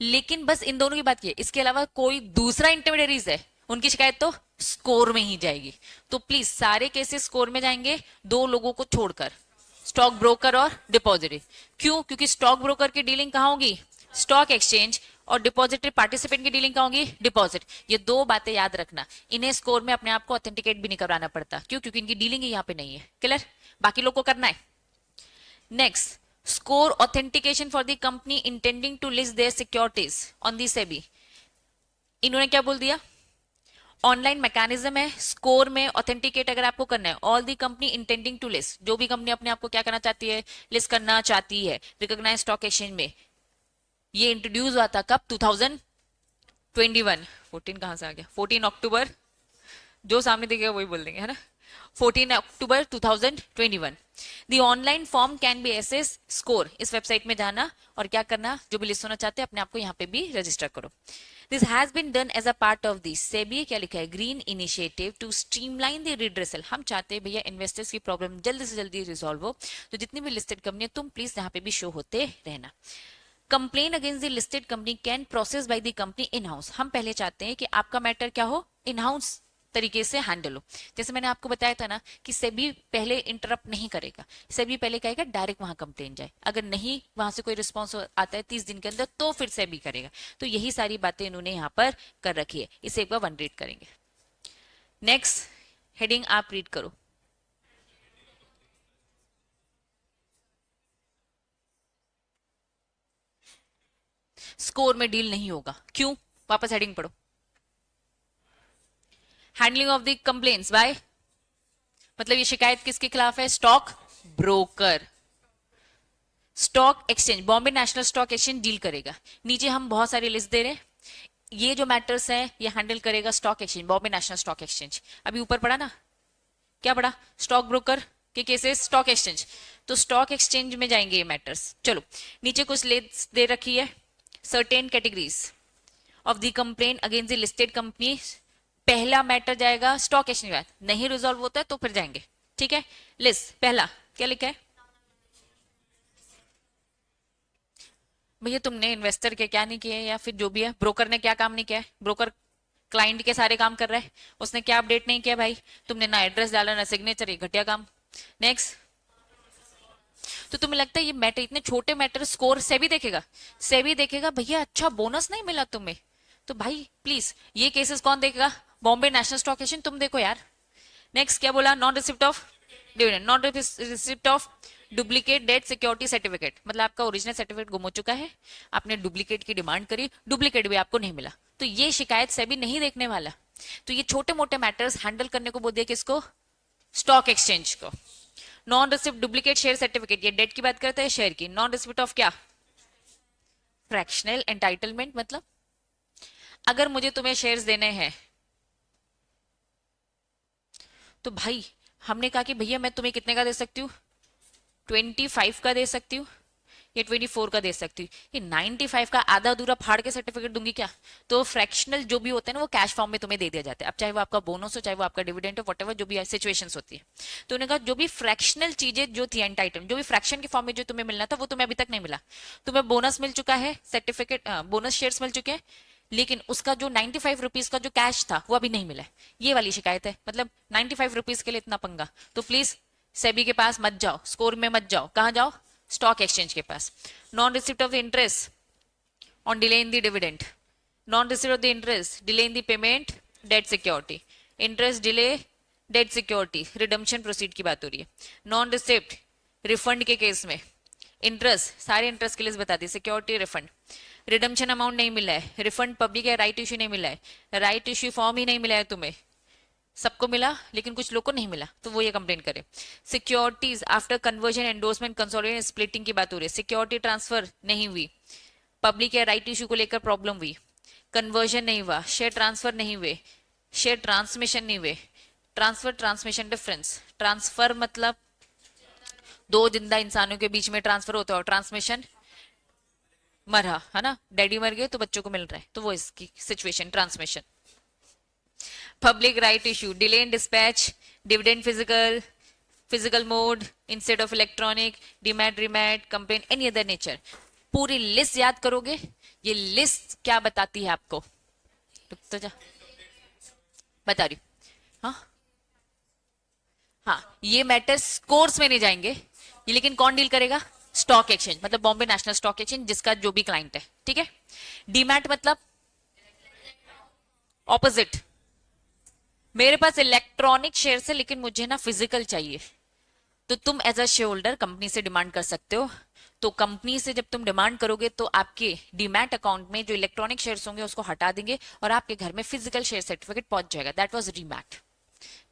लेकिन बस इन दोनों की बात की है, इसके अलावा कोई दूसरा इंटरमीडिएटरीज है उनकी शिकायत तो स्कोर में ही जाएगी। तो प्लीज सारे केसेस स्कोर में जाएंगे, दो लोगों को छोड़कर, स्टॉक ब्रोकर और डिपॉजिटरी। क्यों? क्योंकि स्टॉक ब्रोकर की डीलिंग कहां होगी? स्टॉक एक्सचेंज, और डिपॉजिटरी पार्टिसिपेंट की डीलिंग कहां होगी? डिपॉजिट। ये दो बातें याद रखना। इन्हें स्कोर में अपने आप को ऑथेंटिकेट भी नहीं कराना पड़ता। क्यों? क्योंकि इनकी डीलिंग ही यहाँ पे नहीं है। क्लियर? बाकी लोग को करना है। Next, score authentication for the company intending to list their securities on the SEBI। इन्होंने क्या बोल दिया? ऑनलाइन मैकेनिज्म है स्कोर में ऑथेंटिकेट अगर आपको करना है, all the company intending to list, जो भी कंपनी अपने आपको क्या करना चाहती है? लिस्ट करना चाहती है रिकॉग्नाइज स्टॉक एक्सचेंज में। ये इंट्रोड्यूस हुआ था कब? 2021। 14 कहां से आ गया? 14 अक्टूबर, जो सामने दिखेगा वही बोल देंगे, है ना? 14 अक्टूबर 2021। The online form can be access score. इस वेबसाइट में जाना और क्या करना, जो भी लिस्ट होना चाहते हैं अपने आप को यहाँ पे भी रजिस्टर करो। This has been done as a part of the SEBI, क्या लिखा है? Green initiative to streamline the redressal. हम चाहते हैं भैया इन्वेस्टर्स की प्रॉब्लम जल्दी से जल्दी रिजॉल्व हो, तो जितनी भी लिस्टेड कंपनी है तुम प्लीज यहाँ पे भी शो होते रहना। Complain against the listed company can process by the company in house. हम पहले चाहते हैं कि आपका मैटर क्या हो? इन हाउस तरीके से हैंडल हो। जैसे मैंने आपको बताया था ना कि सेबी पहले इंटरप्ट नहीं करेगा, सेबी पहले कहेगा डायरेक्ट वहां कंप्लेन जाए, अगर नहीं वहां से कोई रिस्पॉन्स आता है 30 दिन के अंदर तो फिर सेबी करेगा। तो यही सारी बातें इन्होंने यहाँ पर कर रखी है। इसे एक बार वन रीड करेंगे। नेक्स्ट हेडिंग आप रीड करो। स्कोर में डील नहीं होगा। क्यों? वापस हेडिंग पढ़ो। Handling of the complaints by, मतलब ये शिकायत किसके खिलाफ है? Stock broker. Stock exchange, Bombay national stock exchange deal करेगा। नीचे हम बहुत सारी लिस्ट दे रहे हैं, ये जो मैटर्स है ये हैंडल करेगा stock exchange, Bombay national stock exchange. अभी ऊपर पढ़ा ना, क्या पढ़ा? स्टॉक ब्रोकर के केसेस स्टॉक एक्सचेंज, तो स्टॉक एक्सचेंज में जाएंगे ये मैटर्स। चलो नीचे कुछ लिस्ट दे रखी है। Certain categories of the complain against the listed company. पहला मैटर जाएगा स्टॉक एक्सचेंज में, नहीं रिजॉल्व होता है तो फिर जाएंगे। ठीक है, लिस्ट पहला क्या लिखा है भैया? तुमने इन्वेस्टर के क्या नहीं किए, या फिर जो भी है ब्रोकर ने क्या काम नहीं किया है? ब्रोकर क्लाइंट के सारे काम कर रहा है, उसने क्या अपडेट नहीं किया भाई? तुमने ना एड्रेस डाला ना सिग्नेचर, ये घटिया काम। नेक्स्ट, तो तुम्हें लगता है ये मैटर, इतने छोटे मैटर स्कोर से भी देखेगा? से भी देखेगा भैया, अच्छा बोनस नहीं मिला तुम्हें, तो भाई प्लीज ये केसेस कौन देखेगा? बॉम्बे नेशनल स्टॉक एक्सचेंज, तुम देखो यार। नेक्स्ट क्या बोला? Non receipt of dividend, non receipt of duplicate debt security certificate, मतलब आपका ओरिजिनल सर्टिफिकेट गुम हो चुका है, आपने डुप्लीकेट की डिमांड करी, डुप्लीकेट भी आपको नहीं मिला, तो ये शिकायत से भी नहीं देखने वाला। तो ये छोटे मोटे मैटर्स हैंडल करने को बोल दिया किसको? स्टॉक एक्सचेंज को। Non receipt duplicate share certificate, ये डेट की बात करते हैं, शेयर की। नॉन रिसिप्ट ऑफ क्या? फ्रैक्शनल एंटाइटलमेंट, मतलब अगर मुझे तुम्हें शेयर्स देने हैं तो भाई हमने कहा कि भैया मैं तुम्हें कितने का दे सकती हूँ, 25 का दे सकती हूँ या 24 का दे सकती हूँ। ये 95 का आधा अधूरा फाड़ के सर्टिफिकेट दूंगी क्या? तो फ्रैक्शनल जो भी होते हैं ना वो कैश फॉर्म में तुम्हें दे दिया जाता है। अब चाहे वो आपका बोनस हो, चाहे वो आपका डिविडेंड हो, वट जो भी सिचुएशंस होती है। तो उन्होंने कहा जो भी फ्रैक्शनल चीजें जो थी, एंड आइटम जो भी फ्रैक्शन के फॉर्म में जो तुम्हें मिलना था वो तुम्हें अभी तक नहीं मिला। तुम्हें बोनस मिल चुका है, सर्टिफिकेट बोनस शेयर्स मिल चुके हैं, लेकिन उसका जो 95 रुपीज का जो कैश था वो अभी नहीं मिला है। ये वाली शिकायत है, मतलब 95 रुपीज के लिए इतना पंगा। तो प्लीज सेबी के पास मत जाओ, स्कोर में मत जाओ, कहाँ जाओ? स्टॉक एक्सचेंज के पास। Non receipt of the interest on delay in the dividend, non receipt of the interest delay in the payment debt security, interest delay debt security redemption proceed की बात हो रही है। नॉन रिसिप्ट रिफंड के case में interest, सारे interest के लिए बता दी, सिक्योरिटी रिफंड, रिडम्पशन अमाउंट नहीं मिला है, रिफंड पब्लिक है, राइट इश्यू नहीं मिला है, राइट इश्यू फॉर्म ही नहीं मिला है तुम्हें, सबको मिला लेकिन कुछ लोग को नहीं मिला, तो वो ये कंप्लेन करे। Securities after conversion, endorsement, consolidation, splitting की बात हो रही है, सिक्योरिटी ट्रांसफर नहीं हुई, पब्लिक या राइट इश्यू को लेकर प्रॉब्लम हुई, कन्वर्जन नहीं हुआ, शेयर ट्रांसफर नहीं हुए, शेयर ट्रांसमिशन नहीं हुए। ट्रांसफर ट्रांसमिशन डिफरेंस, ट्रांसफर मतलब दो जिंदा इंसानों के बीच में ट्रांसफर होता है, और ट्रांसमिशन मरा है ना, डैडी मर गए तो बच्चों को मिल रहा है, तो वो इसकी situation transmission. Public right issue, delay in dispatch, dividend physical mode instead of electronic, demat, remat, complaint, any other nature. पूरी लिस्ट याद करोगे? ये लिस्ट क्या बताती है आपको? तो जा बता रही हूँ। हाँ हाँ, ये मैटर्स कोर्स में नहीं जाएंगे, ये लेकिन कौन डील करेगा? स्टॉक एक्सचेंज, मतलब बॉम्बे नेशनल स्टॉक एक्सचेंज, जिसका जो भी क्लाइंट है, ठीक है। डीमैट मतलब ऑपोजिट, मेरे पास इलेक्ट्रॉनिक शेयर है लेकिन मुझे ना फिजिकल चाहिए, तो तुम as a shareholder company से डिमांड कर सकते हो। तो कंपनी से जब तुम डिमांड करोगे तो आपके डीमैट अकाउंट में जो इलेक्ट्रॉनिक शेयर्स होंगे उसको हटा देंगे और आपके घर में फिजिकल शेयर सर्टिफिकेट पहुंच जाएगा। That was demat.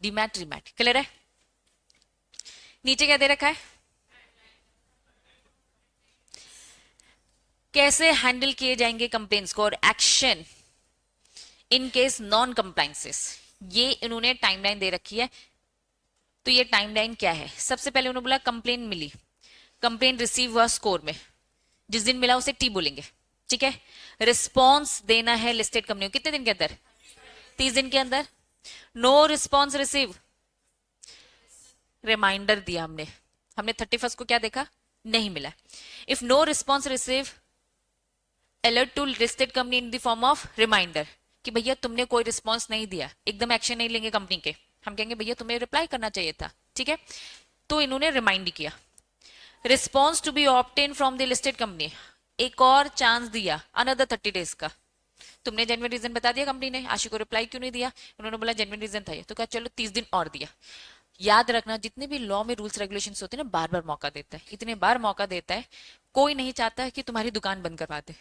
Demat remat clear है? नीचे क्या दे रखा है? कैसे हैंडल किए जाएंगे कंप्लेंट्स को और action in case non compliances, ये इन्होंने टाइमलाइन दे रखी है। तो ये टाइमलाइन क्या है? सबसे पहले उन्होंने बोला कंप्लेन मिली, कंप्लेन रिसीव हुआ स्कोर में, जिस दिन मिला उसे टी बोलेंगे, ठीक है। रिस्पॉन्स देना है लिस्टेड कंपनी को कितने दिन के अंदर? 30 दिन के अंदर। नो रिस्पॉन्स रिसीव, रिमाइंडर दिया हमने, हमने 31 को क्या देखा? नहीं मिला। If no response receive, alert to listed company in the form of reminder, कि भैया तुमने कोई रिस्पॉन्स नहीं दिया, एकदम एक्शन नहीं लेंगे कंपनी के, हम कहेंगे भैया तुम्हें रिप्लाई करना चाहिए था, ठीक है। तो इन्होंने रिमाइंड किया। Response to be obtain from the listed company, एक और चांस दिया अनदर 30 डेज का। तुमने जेन्युइन रीजन बता दिया कंपनी ने, आशी को रिप्लाई क्यों नहीं दिया? उन्होंने बोला जेन्युइन रीजन था ये, तो कहा चलो 30 दिन और दिया। याद रखना जितने भी लॉ में रूल्स रेगुलेशंस होते हैं ना, बार बार मौका देता है, इतने बार मौका देता है, कोई नहीं चाहता है कि तुम्हारी दुकान बंद करवा दे,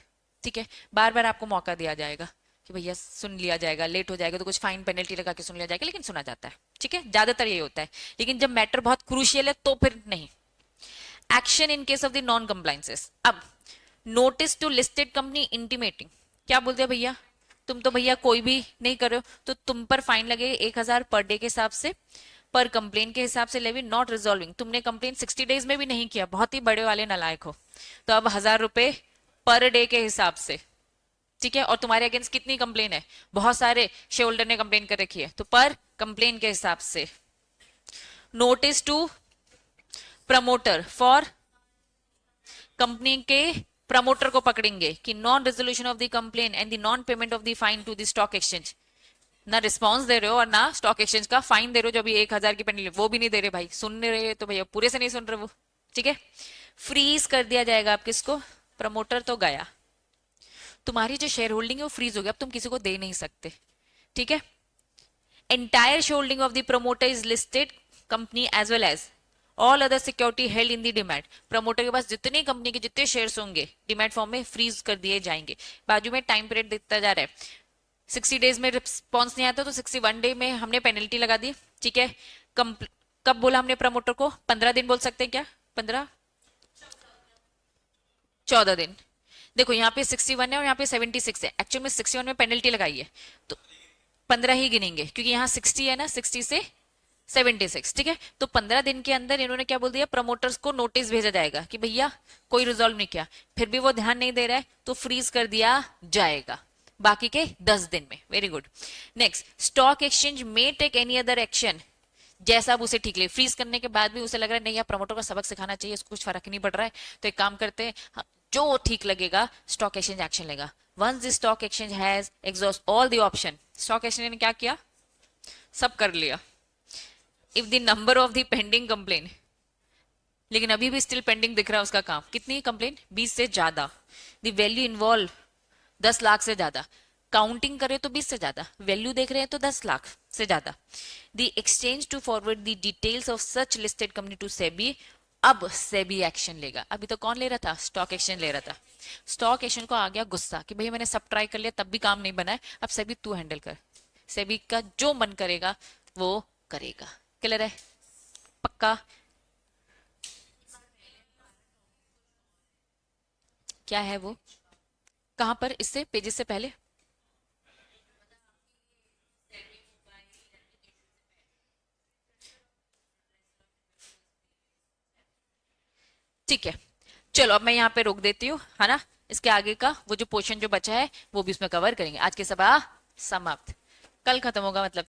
ठीक है। बार बार आपको मौका दिया जाएगा कि भैया सुन लिया जाएगा, लेट हो जाएगा तो कुछ फाइन पेनल्टी लगा के सुन लिया जाएगा, लेकिन सुना जाता है, ठीक है, ज्यादातर ये होता है। लेकिन जब मैटर बहुत क्रूशियल है तो फिर नहीं। Action in case of the non compliances. अब notice to listed company intimating, क्या बोलते हैं भैया तुम तो भैया कोई भी नहीं कर रहे हो तो तुम पर फाइन लगे 1000 पर डे के हिसाब से, पर कंप्लेन के हिसाब से लेवी नॉट रिजॉल्विंग। तुमने कंप्लेन 60 डेज में भी नहीं किया, बहुत ही बड़े वाले नालायक हो, तो अब 1000 रुपए पर डे के हिसाब से, ठीक है। और तुम्हारे अगेंस्ट कितनी कंप्लेन है? बहुत सारे शेयर होल्डर ने कंप्लेन कर रखी है, तो पर कंप्लेन के हिसाब से। Notice to promoter for, company के प्रमोटर को पकड़ेंगे कि non resolution of the complain and the non payment of the fine to the stock exchange. ना रिस्पॉन्स दे रहे हो और ना स्टॉक एक्सचेंज का फाइन दे रहे हो, जो अभी 1000 की पेनल्टी वो भी नहीं दे रहे भाई, सुन रहे तो भैया पूरे से नहीं सुन रहे वो, ठीक है। फ्रीज कर दिया जाएगा। आप किसको? प्रमोटर तो गया, तुम्हारी जो शेयर होल्डिंग है वो फ्रीज हो गया, अब तुम किसी को दे नहीं सकते, ठीक है। Entire shareholding of the promoter is listed company as well as all other security held in the demat. Promoter के पास जितनी कंपनी के जितने शेयर्स होंगे डिमैट फॉर्म में फ्रीज कर दिए जाएंगे। बाजू में टाइम पीरियड देता जा रहा है, 60 डेज में रिस्पॉन्स नहीं आता तो 61 डे में हमने पेनल्टी लगा दी, ठीक है। कब बोला हमने प्रमोटर को? 15 दिन बोल सकते हैं क्या? 15 14 दिन। देखो यहाँ पे 61 है और यहाँ पे 76 है, एक्चुअल में 61 में पेनल्टी लगाई है तो 15 ही गिनेंगे, क्योंकि यहाँ 60 है ना, 60 से 76, ठीक है। तो 15 दिन के अंदर इन्होंने क्या बोल दिया, प्रमोटर्स को नोटिस भेजा जाएगा कि भैया कोई रिजॉल्व नहीं किया, फिर भी वो ध्यान नहीं दे रहा है तो फ्रीज कर दिया जाएगा बाकी के 10 दिन में। Very good. Next, stock exchange में टेक एनी अदर एक्शन, जैसा अब उसे ठीक लगे, फ्रीज करने के बाद भी उसे लग रहा है नहीं यार प्रमोटर को सबक सिखाना चाहिए, इसको कुछ फर्क नहीं पड़ रहा है, तो एक काम करते हैं, जो ठीक लगेगा स्टॉक एक्सचेंज एक्शन लेगा। Once the stock exchange has exhaust all the option, stock exchange ने क्या किया, सब कर लिया। If the number of the pending complain, लेकिन अभी भी स्टिल पेंडिंग दिख रहा है उसका काम, कितनी कंप्लेन, 20 से ज्यादा, द वैल्यू इन्वॉल्व 10 लाख से ज्यादा, काउंटिंग करें तो 20 से ज्यादा, वैल्यू देख रहे हैं तो 10 लाख से ज्यादा। The exchange to forward the details of such listed company to SEBI, अब सेबी एक्शन लेगा। अभी तो कौन ले रहा था, स्टॉक एक्सचेंज ले रहा था। स्टॉक एक्सचेंज को आ गया गुस्सा कि भैया मैंने सब ट्राई कर लिया तब भी काम नहीं बना है, अब सेबी तू हैंडल कर, सेबी का जो मन करेगा वो करेगा। क्लियर है, पक्का। क्या है वो, कहां पर, इससे पेजेस से पहले, ठीक है। चलो अब मैं यहाँ पे रोक देती हूँ, है ना, इसके आगे का वो जो पोर्शन जो बचा है वो भी उसमें कवर करेंगे। आज की सभा समाप्त, कल खत्म होगा मतलब।